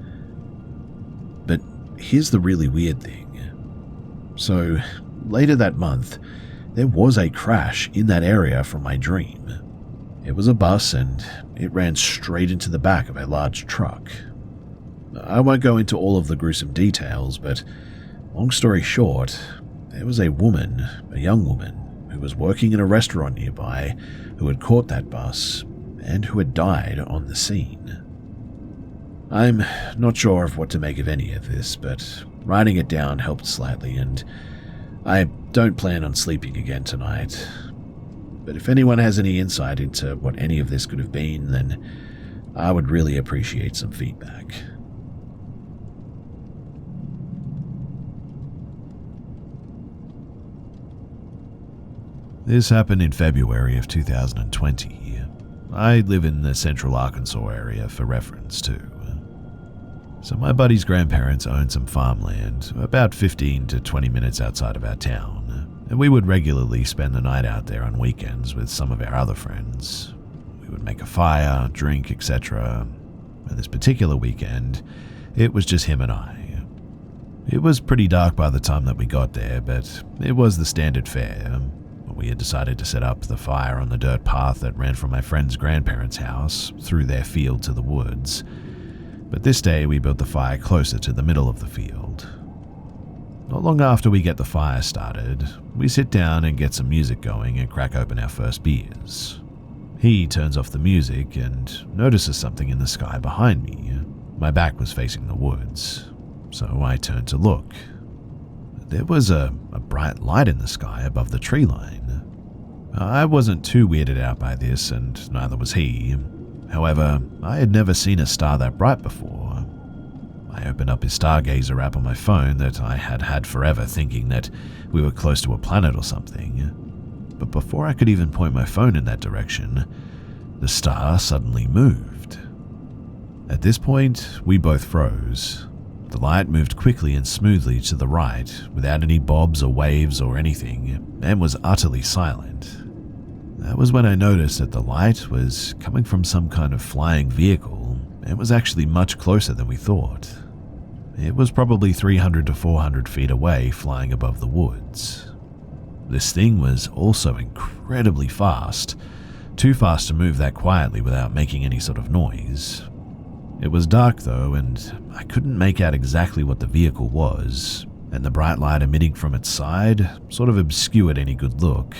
But here's the really weird thing. So, later that month, there was a crash in that area from my dream. It was a bus and it ran straight into the back of a large truck. I won't go into all of the gruesome details, but long story short, there was a woman, a young woman, who was working in a restaurant nearby who had caught that bus and who had died on the scene. I'm not sure of what to make of any of this, but writing it down helped slightly, and I don't plan on sleeping again tonight. But if anyone has any insight into what any of this could have been, then I would really appreciate some feedback. This happened in February of 2020. I live in the central Arkansas area for reference too. So my buddy's grandparents owned some farmland about 15 to 20 minutes outside of our town, and we would regularly spend the night out there on weekends with some of our other friends. We would make a fire, drink, etc. And this particular weekend, it was just him and I. It was pretty dark by the time that we got there, but it was the standard fare. We had decided to set up the fire on the dirt path that ran from my friend's grandparents' house through their field to the woods. but this day we built the fire closer to the middle of the field. Not long after we get the fire started, we sit down and get some music going and crack open our first beers. He turns off the music and notices something in the sky behind me. My back was facing the woods, so I turned to look. There was a bright light in the sky above the tree line. I wasn't too weirded out by this, and neither was he. However, I had never seen a star that bright before. I opened up his stargazer app on my phone that I had had forever, thinking that we were close to a planet or something. But before I could even point my phone in that direction, the star suddenly moved. At this point, we both froze. The light moved quickly and smoothly to the right, without any bobs or waves or anything, and was utterly silent. That was when I noticed that the light was coming from some kind of flying vehicle, and was actually much closer than we thought. It was probably 300 to 400 feet away, flying above the woods. This thing was also incredibly fast, too fast to move that quietly without making any sort of noise. It was dark though, and I couldn't make out exactly what the vehicle was, and the bright light emitting from its side sort of obscured any good look.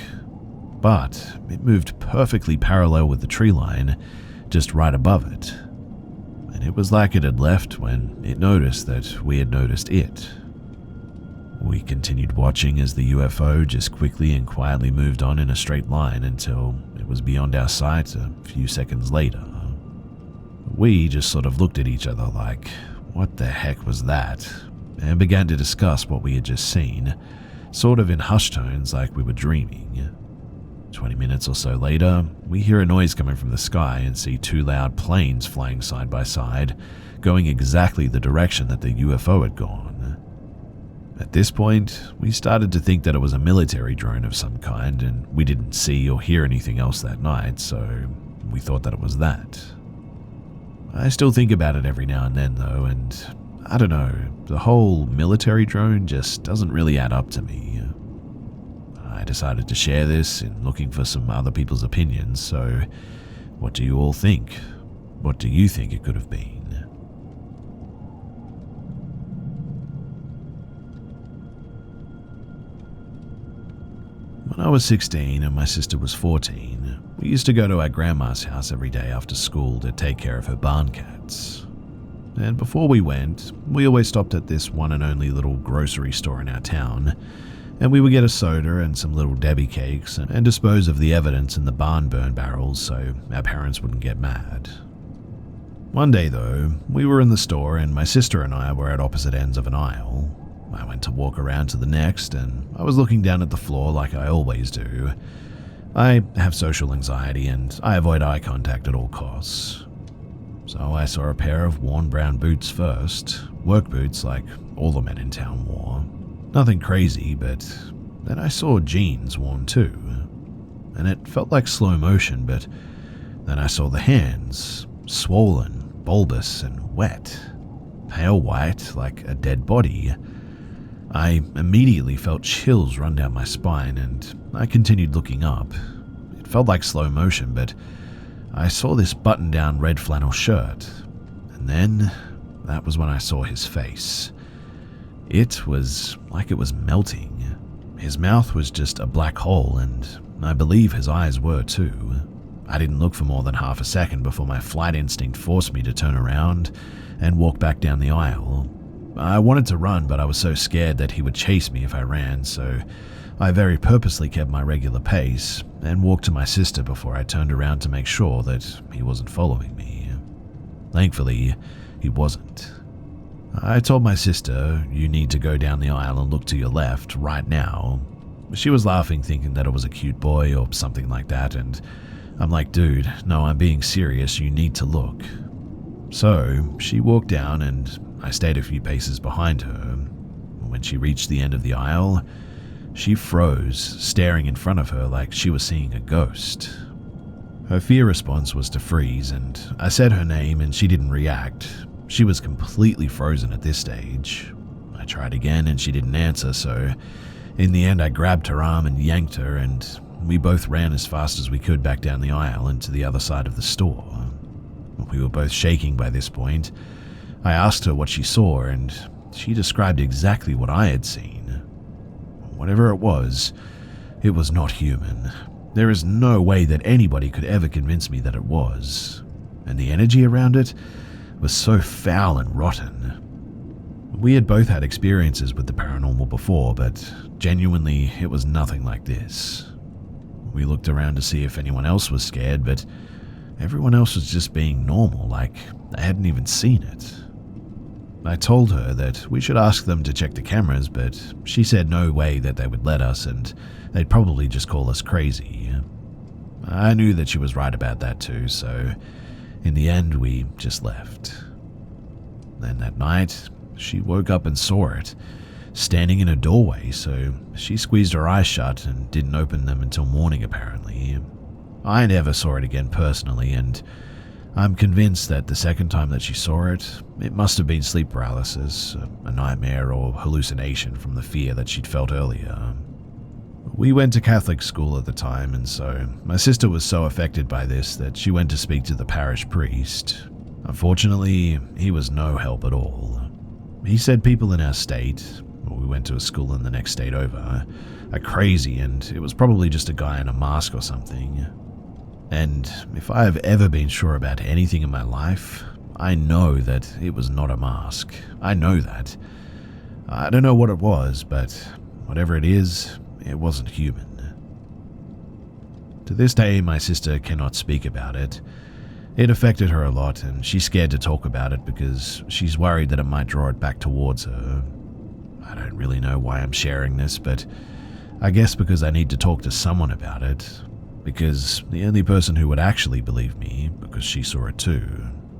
But it moved perfectly parallel with the tree line, just right above it. And it was like it had left when it noticed that we had noticed it. We continued watching as the UFO just quickly and quietly moved on in a straight line until it was beyond our sight a few seconds later. We just sort of looked at each other like, what the heck was that? And began to discuss what we had just seen, sort of in hushed tones like we were dreaming. 20 minutes or so later, we hear a noise coming from the sky and see two loud planes flying side by side, going exactly the direction that the UFO had gone. At this point, we started to think that it was a military drone of some kind, and we didn't see or hear anything else that night, so we thought that it was that. I still think about it every now and then though, and I don't know, the whole military drone just doesn't really add up to me. I decided to share this in looking for some other people's opinions, so what do you all think? What do you think it could have been? When I was 16 and my sister was 14, we used to go to our grandma's house every day after school to take care of her barn cats. And before we went, we always stopped at this one and only little grocery store in our town, and we would get a soda and some little Debbie cakes and dispose of the evidence in the barn burn barrels so our parents wouldn't get mad. One day though, we were in the store and my sister and I were at opposite ends of an aisle. I went to walk around to the next and I was looking down at the floor like I always do. I have social anxiety and I avoid eye contact at all costs. So I saw a pair of worn brown boots first, work boots like all the men in town wore. Nothing crazy, but then I saw jeans worn too. And it felt like slow motion, but then I saw the hands, swollen, bulbous and wet, pale white like a dead body. I immediately felt chills run down my spine and I continued looking up. It felt like slow motion, but I saw this button-down red flannel shirt. And then that was when I saw his face. It was like it was melting. His mouth was just a black hole, and I believe his eyes were too. I didn't look for more than half a second before my flight instinct forced me to turn around and walk back down the aisle. I wanted to run, but I was so scared that he would chase me if I ran, so I very purposely kept my regular pace and walked to my sister before I turned around to make sure that he wasn't following me. Thankfully, he wasn't. I told my sister, "You need to go down the aisle and look to your left right now." She was laughing, thinking that it was a cute boy or something like that, and I'm like, "Dude, no, I'm being serious, you need to look." So she walked down and I stayed a few paces behind her. When she reached the end of the aisle, she froze, staring in front of her like she was seeing a ghost. Her fear response was to freeze, and I said her name and she didn't react. She was completely frozen at this stage. I tried again and she didn't answer, so in the end I grabbed her arm and yanked her, and we both ran as fast as we could back down the aisle and to the other side of the store. We were both shaking by this point, I asked her what she saw, and she described exactly what I had seen. Whatever it was not human. There is no way that anybody could ever convince me that it was. And the energy around it was so foul and rotten. We had both had experiences with the paranormal before, but genuinely, it was nothing like this. We looked around to see if anyone else was scared, but everyone else was just being normal, like they hadn't even seen it. I told her that we should ask them to check the cameras, but she said no way that they would let us, and they'd probably just call us crazy. I knew that she was right about that too, so in the end we just left. Then that night, she woke up and saw it, standing in a doorway, so she squeezed her eyes shut and didn't open them until morning apparently. I never saw it again personally, and I'm convinced that the second time that she saw it, it must have been sleep paralysis, a nightmare or hallucination from the fear that she'd felt earlier. We went to Catholic school at the time, and so my sister was so affected by this that she went to speak to the parish priest. Unfortunately, he was no help at all. He said people in our state, or we went to a school in the next state over, are crazy, and it was probably just a guy in a mask or something. And if I have ever been sure about anything in my life, I know that it was not a mask. I know that. I don't know what it was, but whatever it is, it wasn't human. To this day, my sister cannot speak about it. It affected her a lot, and she's scared to talk about it because she's worried that it might draw it back towards her. I don't really know why I'm sharing this, but I guess because I need to talk to someone about it. Because the only person who would actually believe me, because she saw it too,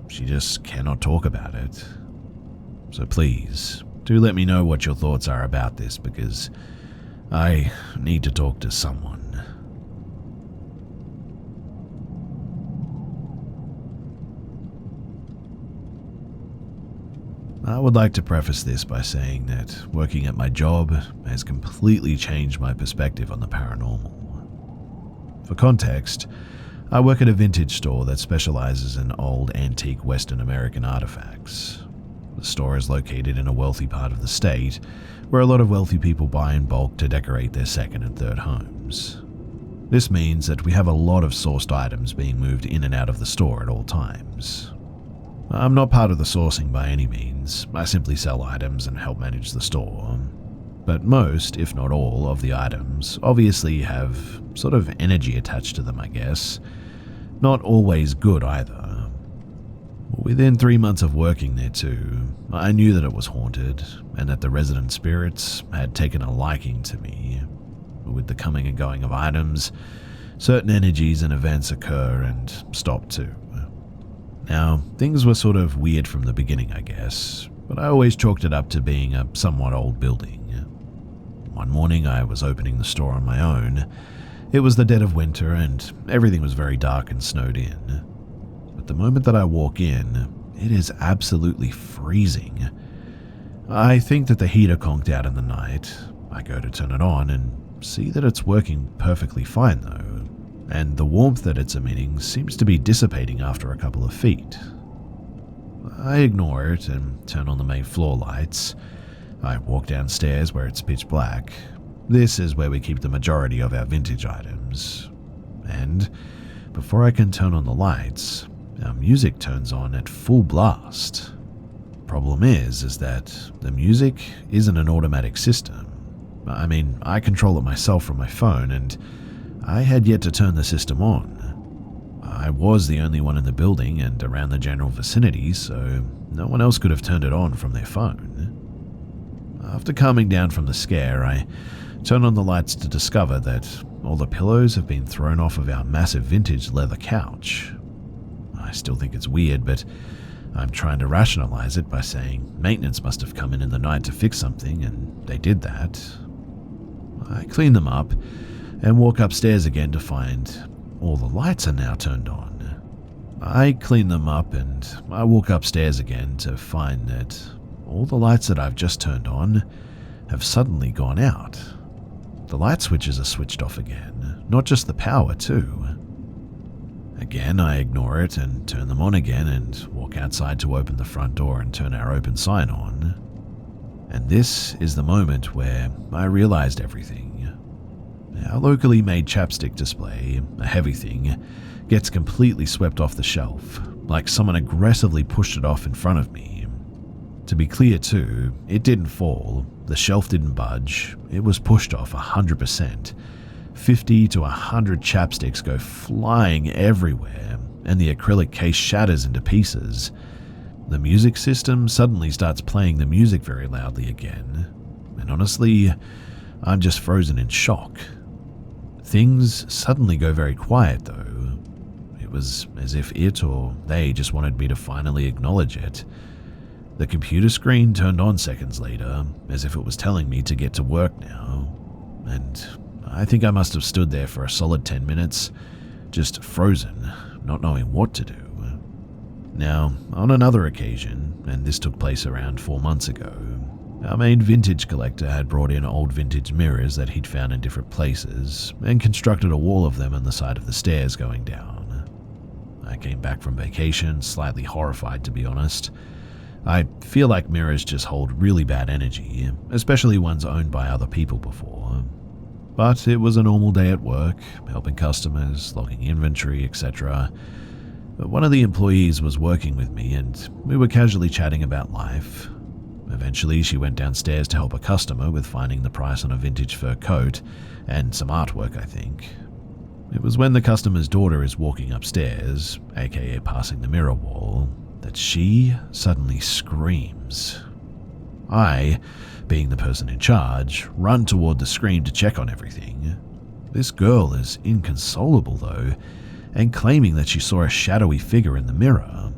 she just cannot talk about it. So please, do let me know what your thoughts are about this, because I need to talk to someone. I would like to preface this by saying that working at my job has completely changed my perspective on the paranormal. For context, I work at a vintage store that specializes in old antique Western American artifacts. The store is located in a wealthy part of the state, where a lot of wealthy people buy in bulk to decorate their second and third homes. This means that we have a lot of sourced items being moved in and out of the store at all times. I'm not part of the sourcing by any means. I simply sell items and help manage the store. But most, if not all, of the items obviously have sort of energy attached to them, I guess. Not always good either. Within 3 months of working there too, I knew that it was haunted, and that the resident spirits had taken a liking to me. With the coming and going of items, certain energies and events occur and stop too. Now, things were sort of weird from the beginning, I guess, but I always chalked it up to being a somewhat old building. One morning I was opening the store on my own. It was the dead of winter and everything was very dark and snowed in. But the moment that I walk in, it is absolutely freezing. I think that the heater conked out in the night. I go to turn it on and see that it's working perfectly fine though, and the warmth that it's emitting seems to be dissipating after a couple of feet. I ignore it and turn on the main floor lights. I walk downstairs where it's pitch black. This is where we keep the majority of our vintage items. And before I can turn on the lights, our music turns on at full blast. Problem is that the music isn't an automatic system. I mean, I control it myself from my phone, and I had yet to turn the system on. I was the only one in the building and around the general vicinity, so no one else could have turned it on from their phone. After calming down from the scare, I turn on the lights to discover that all the pillows have been thrown off of our massive vintage leather couch. I still think it's weird, but I'm trying to rationalize it by saying maintenance must have come in the night to fix something, and they did that. I clean them up and walk upstairs again to find all the lights are now turned on. I clean them up and I walk upstairs again to find that all the lights that I've just turned on have suddenly gone out. The light switches are switched off again, not just the power too. Again, I ignore it and turn them on again and walk outside to open the front door and turn our open sign on. And this is the moment where I realized everything. Our locally made chapstick display, a heavy thing, gets completely swept off the shelf, like someone aggressively pushed it off in front of me. To be clear too, it didn't fall, the shelf didn't budge, it was pushed off 100%. 50 to 100 chapsticks go flying everywhere, and the acrylic case shatters into pieces. The music system suddenly starts playing the music very loudly again, and honestly, I'm just frozen in shock. Things suddenly go very quiet though. It was as if it or they just wanted me to finally acknowledge it. The computer screen turned on seconds later, as if it was telling me to get to work now, and I think I must have stood there for a solid 10 minutes, just frozen, not knowing what to do. Now, on another occasion, and this took place around 4 months ago, our main vintage collector had brought in old vintage mirrors that he'd found in different places and constructed a wall of them on the side of the stairs going down. I came back from vacation, slightly horrified to be honest. I feel like mirrors just hold really bad energy, especially ones owned by other people before. But it was a normal day at work, helping customers, logging inventory, etc. But one of the employees was working with me and we were casually chatting about life. Eventually, she went downstairs to help a customer with finding the price on a vintage fur coat and some artwork, I think. It was when the customer's daughter is walking upstairs, aka passing the mirror wall, that she suddenly screams. I, being the person in charge, run toward the screen to check on everything. This girl is inconsolable though, and claiming that she saw a shadowy figure in the mirror.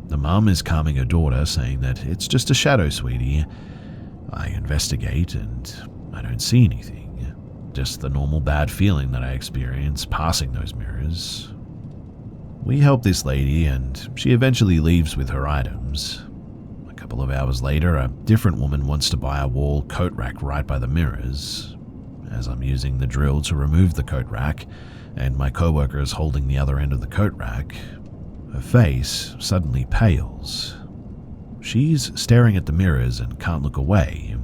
The mum is calming her daughter, saying that it's just a shadow, sweetie. I investigate and I don't see anything. Just the normal bad feeling that I experience passing those mirrors. We help this lady and she eventually leaves with her items. A couple of hours later, a different woman wants to buy a wall coat rack right by the mirrors. As I'm using the drill to remove the coat rack, and my coworker is holding the other end of the coat rack, her face suddenly pales. She's staring at the mirrors and can't look away.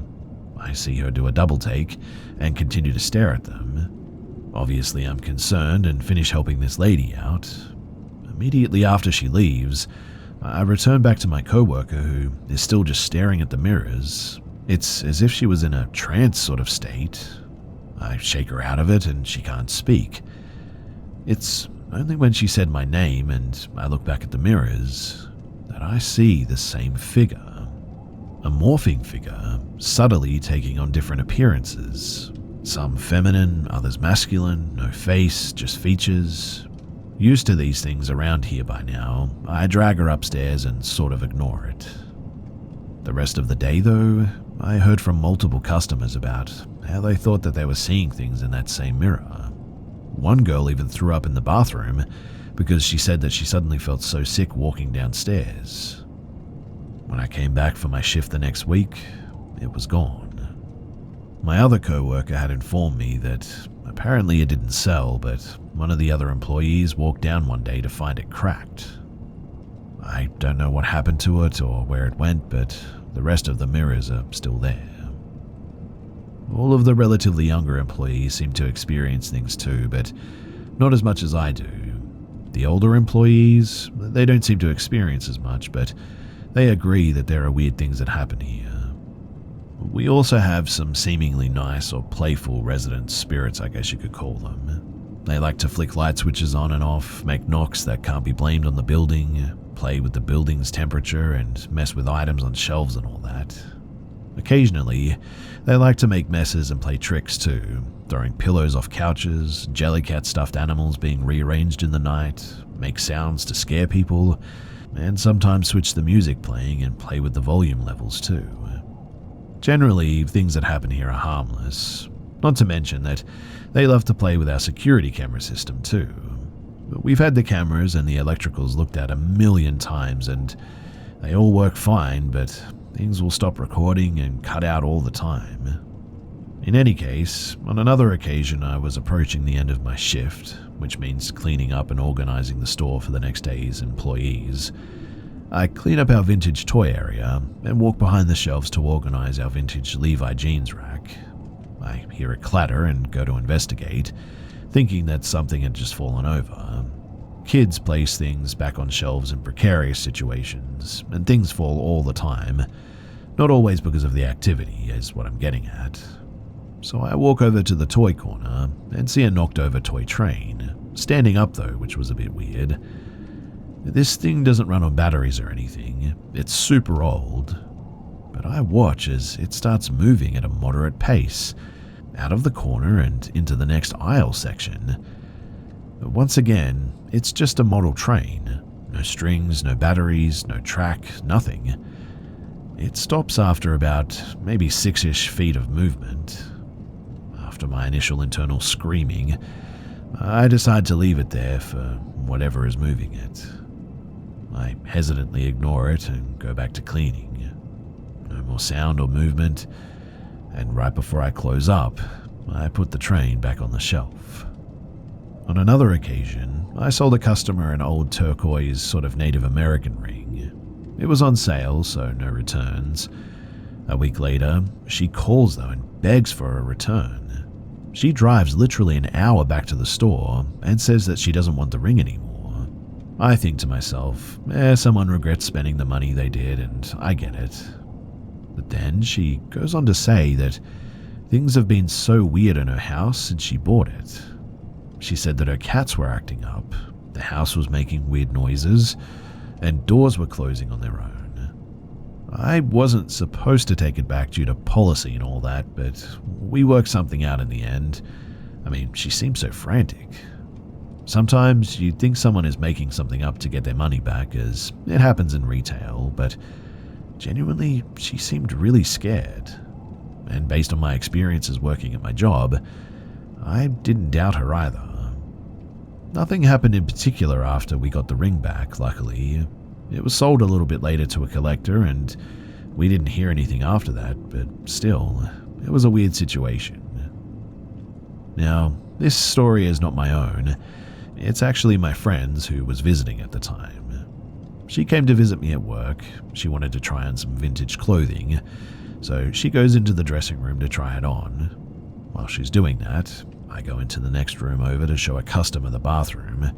I see her do a double take and continue to stare at them. Obviously, I'm concerned and finish helping this lady out. Immediately after she leaves, I return back to my coworker who is still just staring at the mirrors. It's as if she was in a trance sort of state. I shake her out of it and she can't speak. It's only when she said my name and I look back at the mirrors that I see the same figure. A morphing figure, subtly taking on different appearances. Some feminine, others masculine, no face, just features. Used to these things around here by now, I drag her upstairs and sort of ignore it. The rest of the day though, I heard from multiple customers about how they thought that they were seeing things in that same mirror. One girl even threw up in the bathroom because she said that she suddenly felt so sick walking downstairs. When I came back for my shift the next week, it was gone. My other coworker had informed me that apparently it didn't sell, but one of the other employees walked down one day to find it cracked. I don't know what happened to it or where it went, but the rest of the mirrors are still there. All of the relatively younger employees seem to experience things too, but not as much as I do. The older employees, they don't seem to experience as much, but they agree that there are weird things that happen here. We also have some seemingly nice or playful resident spirits, I guess you could call them. They like to flick light switches on and off, make knocks that can't be blamed on the building, play with the building's temperature and mess with items on shelves and all that. Occasionally, they like to make messes and play tricks too, throwing pillows off couches, Jellycat stuffed animals being rearranged in the night, make sounds to scare people, and sometimes switch the music playing and play with the volume levels too. Generally, things that happen here are harmless, not to mention that they love to play with our security camera system too. We've had the cameras and the electricals looked at 1,000,000 times and they all work fine, but things will stop recording and cut out all the time. In any case, on another occasion I was approaching the end of my shift, which means cleaning up and organizing the store for the next day's employees. I clean up our vintage toy area and walk behind the shelves to organize our vintage Levi jeans rack. I hear a clatter and go to investigate, thinking that something had just fallen over. Kids place things back on shelves in precarious situations, and things fall all the time. Not always because of the activity, is what I'm getting at. So I walk over to the toy corner and see a knocked over toy train, standing up though, which was a bit weird. This thing doesn't run on batteries or anything, it's super old, but I watch as it starts moving at a moderate pace, out of the corner and into the next aisle section. Once again, it's just a model train. No strings, no batteries, no track, nothing. It stops after about maybe 6-ish feet of movement. After my initial internal screaming, I decide to leave it there for whatever is moving it. I hesitantly ignore it and go back to cleaning. No more sound or movement, and right before I close up, I put the train back on the shelf. On another occasion, I sold a customer an old turquoise sort of Native American ring. It was on sale, so no returns. A week later, she calls though and begs for a return. She drives literally an hour back to the store and says that she doesn't want the ring anymore. I think to myself, someone regrets spending the money they did, and I get it. But then she goes on to say that things have been so weird in her house since she bought it. She said that her cats were acting up, the house was making weird noises, and doors were closing on their own. I wasn't supposed to take it back due to policy and all that, but we worked something out in the end. I mean, she seemed so frantic. Sometimes you'd think someone is making something up to get their money back, as it happens in retail, but genuinely, she seemed really scared. And based on my experiences working at my job, I didn't doubt her either. Nothing happened in particular after we got the ring back, luckily. It was sold a little bit later to a collector, and we didn't hear anything after that, but still, it was a weird situation. Now, this story is not my own. It's actually my friend's who was visiting at the time. She came to visit me at work. She wanted to try on some vintage clothing, so she goes into the dressing room to try it on. While she's doing that, I go into the next room over to show a customer the bathroom.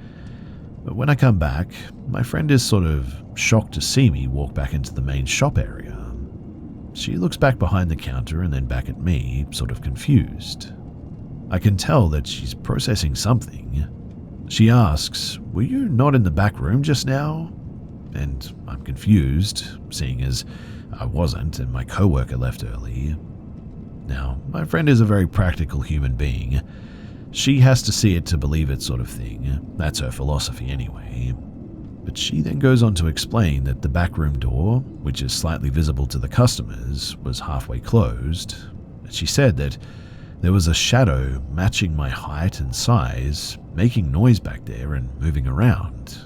But when I come back, my friend is sort of shocked to see me walk back into the main shop area. She looks back behind the counter and then back at me, sort of confused. I can tell that she's processing something. She asks, "Were you not in the back room just now?" And I'm confused, seeing as I wasn't and my coworker left early. Now, my friend is a very practical human being. She has to see it to believe it sort of thing. That's her philosophy anyway. But she then goes on to explain that the backroom door, which is slightly visible to the customers, was halfway closed. She said that there was a shadow matching my height and size, making noise back there and moving around.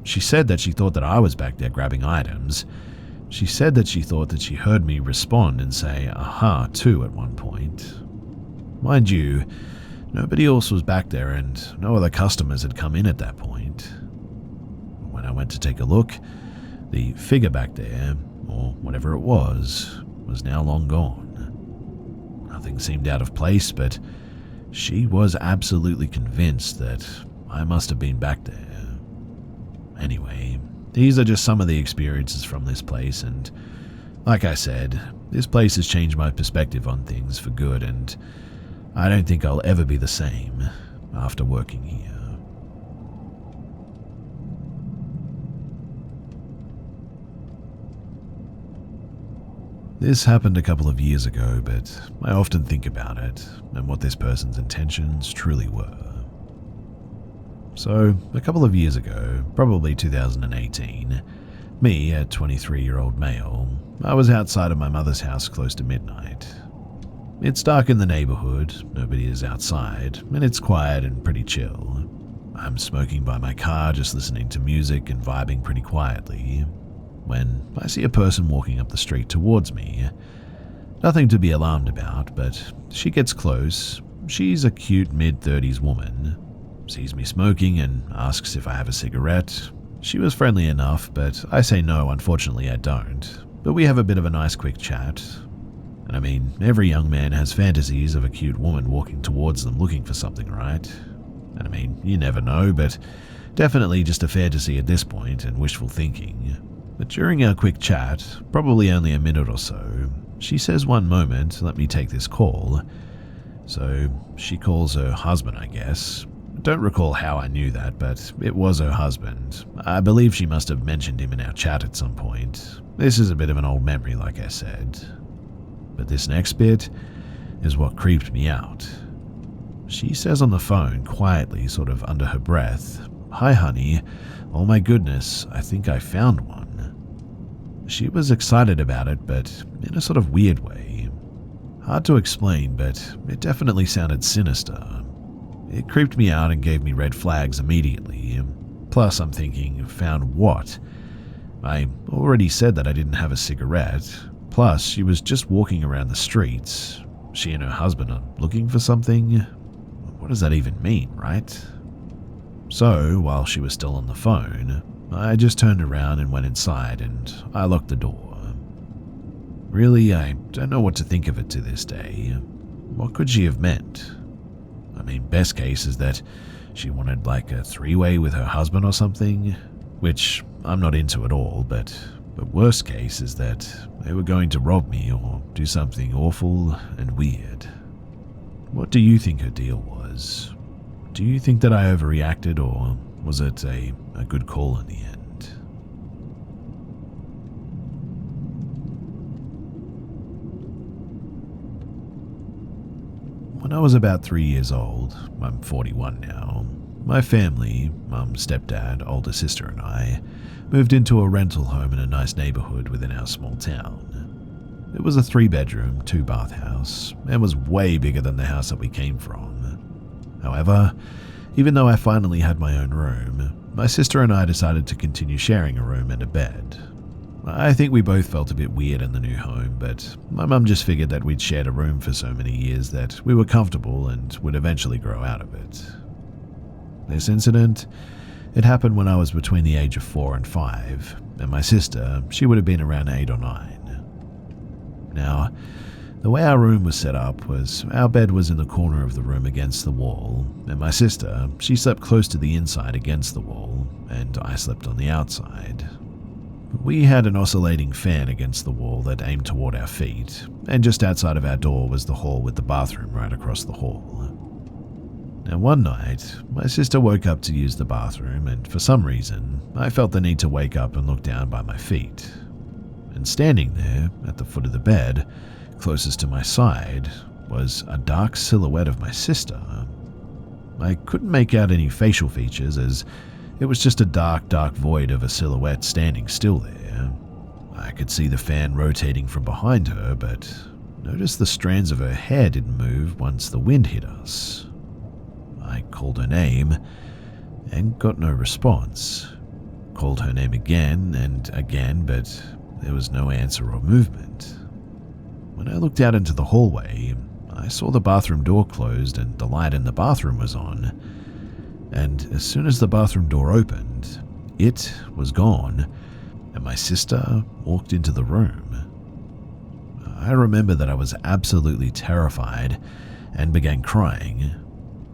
She said that she thought that I was back there grabbing items. She said that she thought that she heard me respond and say "aha" too at one point. Mind you, nobody else was back there and no other customers had come in at that point. When I went to take a look, the figure back there, or whatever it was now long gone. Nothing seemed out of place, but she was absolutely convinced that I must have been back there. Anyway, these are just some of the experiences from this place, and like I said, this place has changed my perspective on things for good, and I don't think I'll ever be the same after working here. This happened a couple of years ago, but I often think about it and what this person's intentions truly were. So, a couple of years ago, probably 2018, me, a 23-year-old male, I was outside of my mother's house close to midnight. It's dark in the neighborhood, nobody is outside, and it's quiet and pretty chill. I'm smoking by my car, just listening to music and vibing pretty quietly, when I see a person walking up the street towards me. Nothing to be alarmed about, but she gets close. She's a cute mid-30s woman. Sees me smoking and asks if I have a cigarette. She was friendly enough, but I say no, unfortunately I don't. But we have a bit of a nice quick chat. And I mean, every young man has fantasies of a cute woman walking towards them looking for something, right? And I mean, you never know, but definitely just a fantasy at this point and wishful thinking. But during our quick chat, probably only a minute or so, she says, "One moment, let me take this call." So she calls her husband, I guess. Don't recall how I knew that, but it was her husband. I believe she must have mentioned him in our chat at some point. This is a bit of an old memory, like I said. But this next bit is what creeped me out. She says on the phone, quietly, sort of under her breath, "Hi honey, oh my goodness, I think I found one." She was excited about it, but in a sort of weird way. Hard to explain, but it definitely sounded sinister. It creeped me out and gave me red flags immediately. Plus, I'm thinking, found what? I already said that I didn't have a cigarette. Plus, she was just walking around the streets. She and her husband are looking for something. What does that even mean, right? So, while she was still on the phone, I just turned around and went inside and I locked the door. Really, I don't know what to think of it to this day. What could she have meant? I mean, best case is that she wanted like a three-way with her husband or something, which I'm not into at all, but worst case is that they were going to rob me or do something awful and weird. What do you think her deal was? Do you think that I overreacted, or was it a good call in the end? When I was about 3 years old, I'm 41 now, my family, mum, stepdad, older sister and I, moved into a rental home in a nice neighborhood within our small town. It was a 3-bedroom, 2-bath house, and was way bigger than the house that we came from. However, even though I finally had my own room, my sister and I decided to continue sharing a room and a bed. I think we both felt a bit weird in the new home, but my mum just figured that we'd shared a room for so many years that we were comfortable and would eventually grow out of it. This incident, it happened when I was between the age of 4 and 5, and my sister, she would have been around 8 or 9. Now, the way our room was set up was our bed was in the corner of the room against the wall, and my sister, she slept close to the inside against the wall, and I slept on the outside. We had an oscillating fan against the wall that aimed toward our feet, and just outside of our door was the hall with the bathroom right across the hall. Now one night, my sister woke up to use the bathroom, and for some reason, I felt the need to wake up and look down by my feet. And standing there, at the foot of the bed, closest to my side, was a dark silhouette of my sister. I couldn't make out any facial features, as it was just a dark void of a silhouette standing still there. I could see the fan rotating from behind her, but noticed the strands of her hair didn't move once the wind hit us. I called her name and got no response. Called her name again and again, but there was no answer or movement. When I looked out into the hallway, I saw the bathroom door closed and the light in the bathroom was on. And as soon as the bathroom door opened, it was gone, and my sister walked into the room. I remember that I was absolutely terrified and began crying.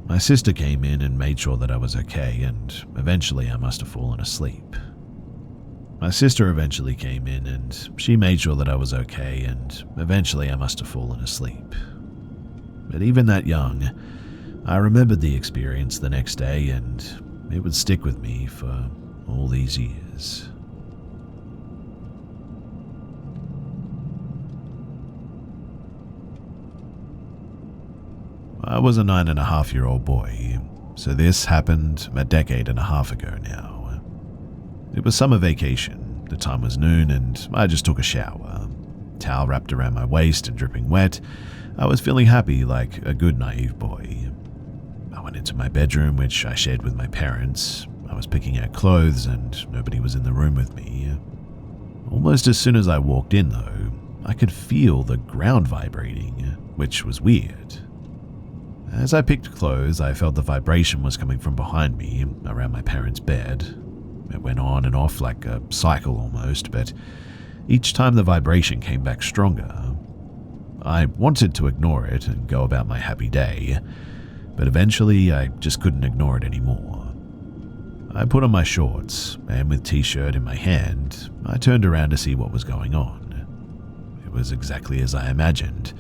My sister came in and made sure that I was okay, and eventually I must have fallen asleep. My sister eventually came in and she made sure that I was okay, and eventually I must have fallen asleep. But even that young, I remembered the experience the next day, and it would stick with me for all these years. I was a 9.5-year-old boy, so this happened a decade and a half ago now. It was summer vacation, the time was noon, and I just took a shower. Towel wrapped around my waist and dripping wet, I was feeling happy like a good naive boy. I went into my bedroom, which I shared with my parents. I was picking out clothes and nobody was in the room with me. Almost as soon as I walked in though, I could feel the ground vibrating, which was weird. As I picked clothes, I felt the vibration was coming from behind me, around my parents' bed. It went on and off like a cycle almost, but each time the vibration came back stronger. I wanted to ignore it and go about my happy day, but eventually I just couldn't ignore it anymore. I put on my shorts, and with t-shirt in my hand, I turned around to see what was going on. It was exactly as I imagined.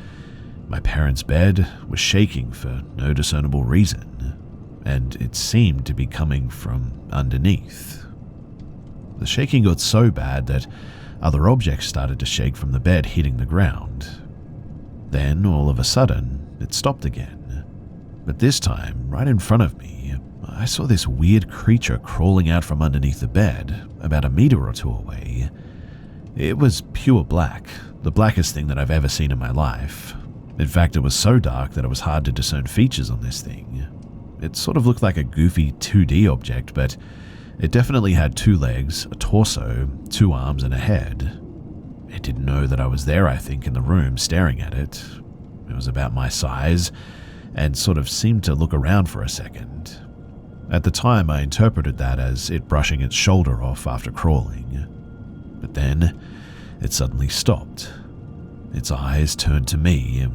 My parents' bed was shaking for no discernible reason, and it seemed to be coming from underneath. The shaking got so bad that other objects started to shake from the bed, hitting the ground. Then, all of a sudden, it stopped again. But this time, right in front of me, I saw this weird creature crawling out from underneath the bed, about a meter or two away. It was pure black, the blackest thing that I've ever seen in my life. In fact, it was so dark that it was hard to discern features on this thing. It sort of looked like a goofy 2D object, but it definitely had 2 legs, a torso, 2 arms, and a head. It didn't know that I was there, I think, in the room, staring at it. It was about my size, and sort of seemed to look around for a second. At the time, I interpreted that as it brushing its shoulder off after crawling. But then, it suddenly stopped. Its eyes turned to me,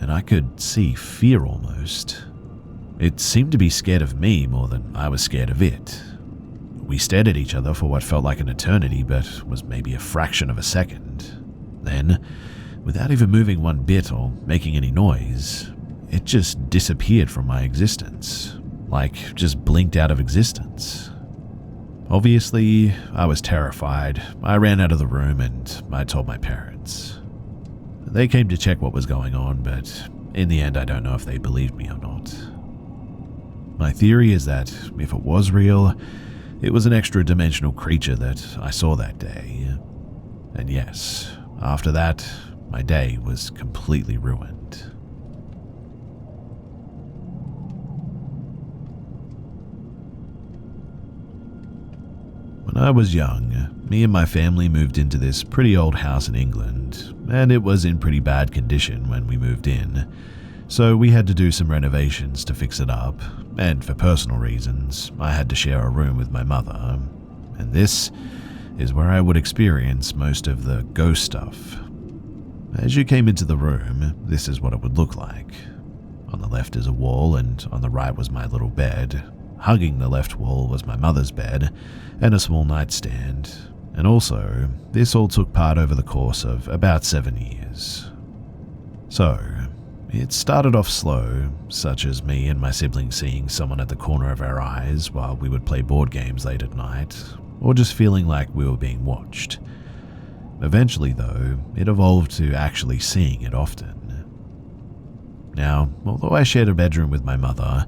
and I could see fear almost. It seemed to be scared of me more than I was scared of it. We stared at each other for what felt like an eternity, but was maybe a fraction of a second. Then, without even moving one bit or making any noise, it just disappeared from my existence, like just blinked out of existence. Obviously, I was terrified. I ran out of the room and I told my parents. They came to check what was going on, but in the end I don't know if they believed me or not. My theory is that if it was real, it was an extra-dimensional creature that I saw that day. And yes, after that, my day was completely ruined. When I was young, me and my family moved into this pretty old house in England, and it was in pretty bad condition when we moved in, so we had to do some renovations to fix it up, and for personal reasons, I had to share a room with my mother, and this is where I would experience most of the ghost stuff. As you came into the room, this is what it would look like. On the left is a wall, and on the right was my little bed. Hugging the left wall was my mother's bed and a small nightstand, and also, this all took part over the course of about 7 years. So, it started off slow, such as me and my siblings seeing someone at the corner of our eyes while we would play board games late at night, or just feeling like we were being watched. Eventually, though, it evolved to actually seeing it often. Now, although I shared a bedroom with my mother,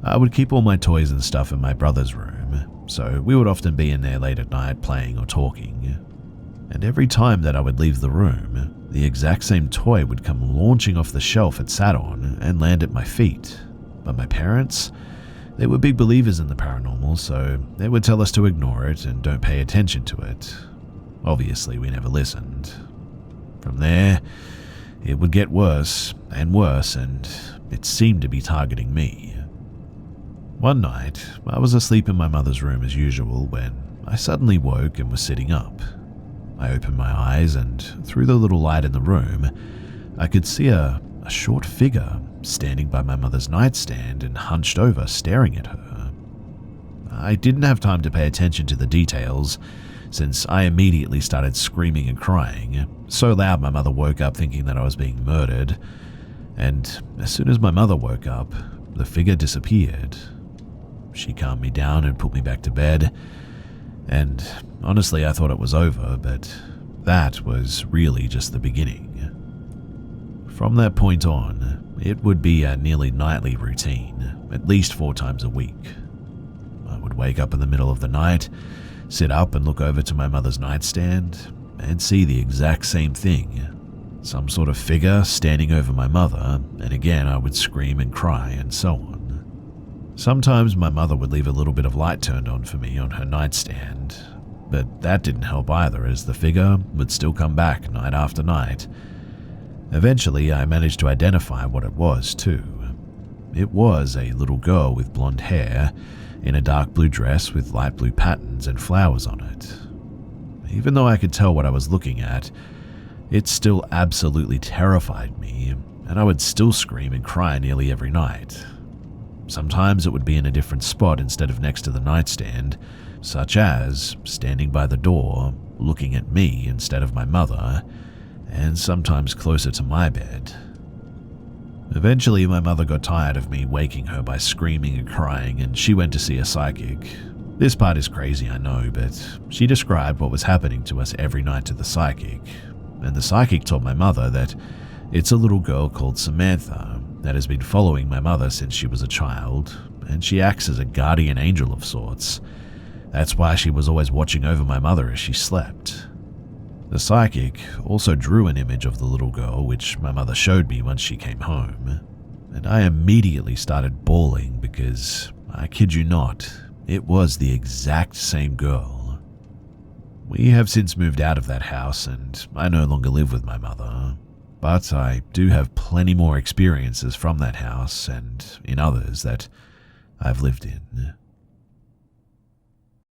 I would keep all my toys and stuff in my brother's room, so we would often be in there late at night playing or talking. And every time that I would leave the room, the exact same toy would come launching off the shelf it sat on and land at my feet. But my parents, they were big believers in the paranormal, so they would tell us to ignore it and don't pay attention to it. Obviously, we never listened. From there, it would get worse, and it seemed to be targeting me. One night, I was asleep in my mother's room as usual when I suddenly woke and was sitting up. I opened my eyes, and through the little light in the room, I could see a short figure standing by my mother's nightstand and hunched over, staring at her. I didn't have time to pay attention to the details, since I immediately started screaming and crying, so loud my mother woke up thinking that I was being murdered, and as soon as my mother woke up, the figure disappeared. She calmed me down and put me back to bed, and honestly I thought it was over, but that was really just the beginning. From that point on, it would be a nearly nightly routine, at least 4 times a week. I would wake up in the middle of the night, sit up and look over to my mother's nightstand, and see the exact same thing. Some sort of figure standing over my mother, and again I would scream and cry and so on. Sometimes my mother would leave a little bit of light turned on for me on her nightstand, but that didn't help either, as the figure would still come back night after night. Eventually, I managed to identify what it was, too. It was a little girl with blonde hair, in a dark blue dress with light blue patterns and flowers on it. Even though I could tell what I was looking at, it still absolutely terrified me, and I would still scream and cry nearly every night. Sometimes it would be in a different spot instead of next to the nightstand, such as standing by the door, looking at me instead of my mother, and sometimes closer to my bed. Eventually, my mother got tired of me waking her by screaming and crying, and she went to see a psychic. This part is crazy, I know, but she described what was happening to us every night to the psychic, and the psychic told my mother that it's a little girl called Samantha that has been following my mother since she was a child, and she acts as a guardian angel of sorts. That's why she was always watching over my mother as she slept. The psychic also drew an image of the little girl, which my mother showed me once she came home, and I immediately started bawling because, I kid you not, it was the exact same girl. We have since moved out of that house, and I no longer live with my mother, but I do have plenty more experiences from that house and in others that I've lived in.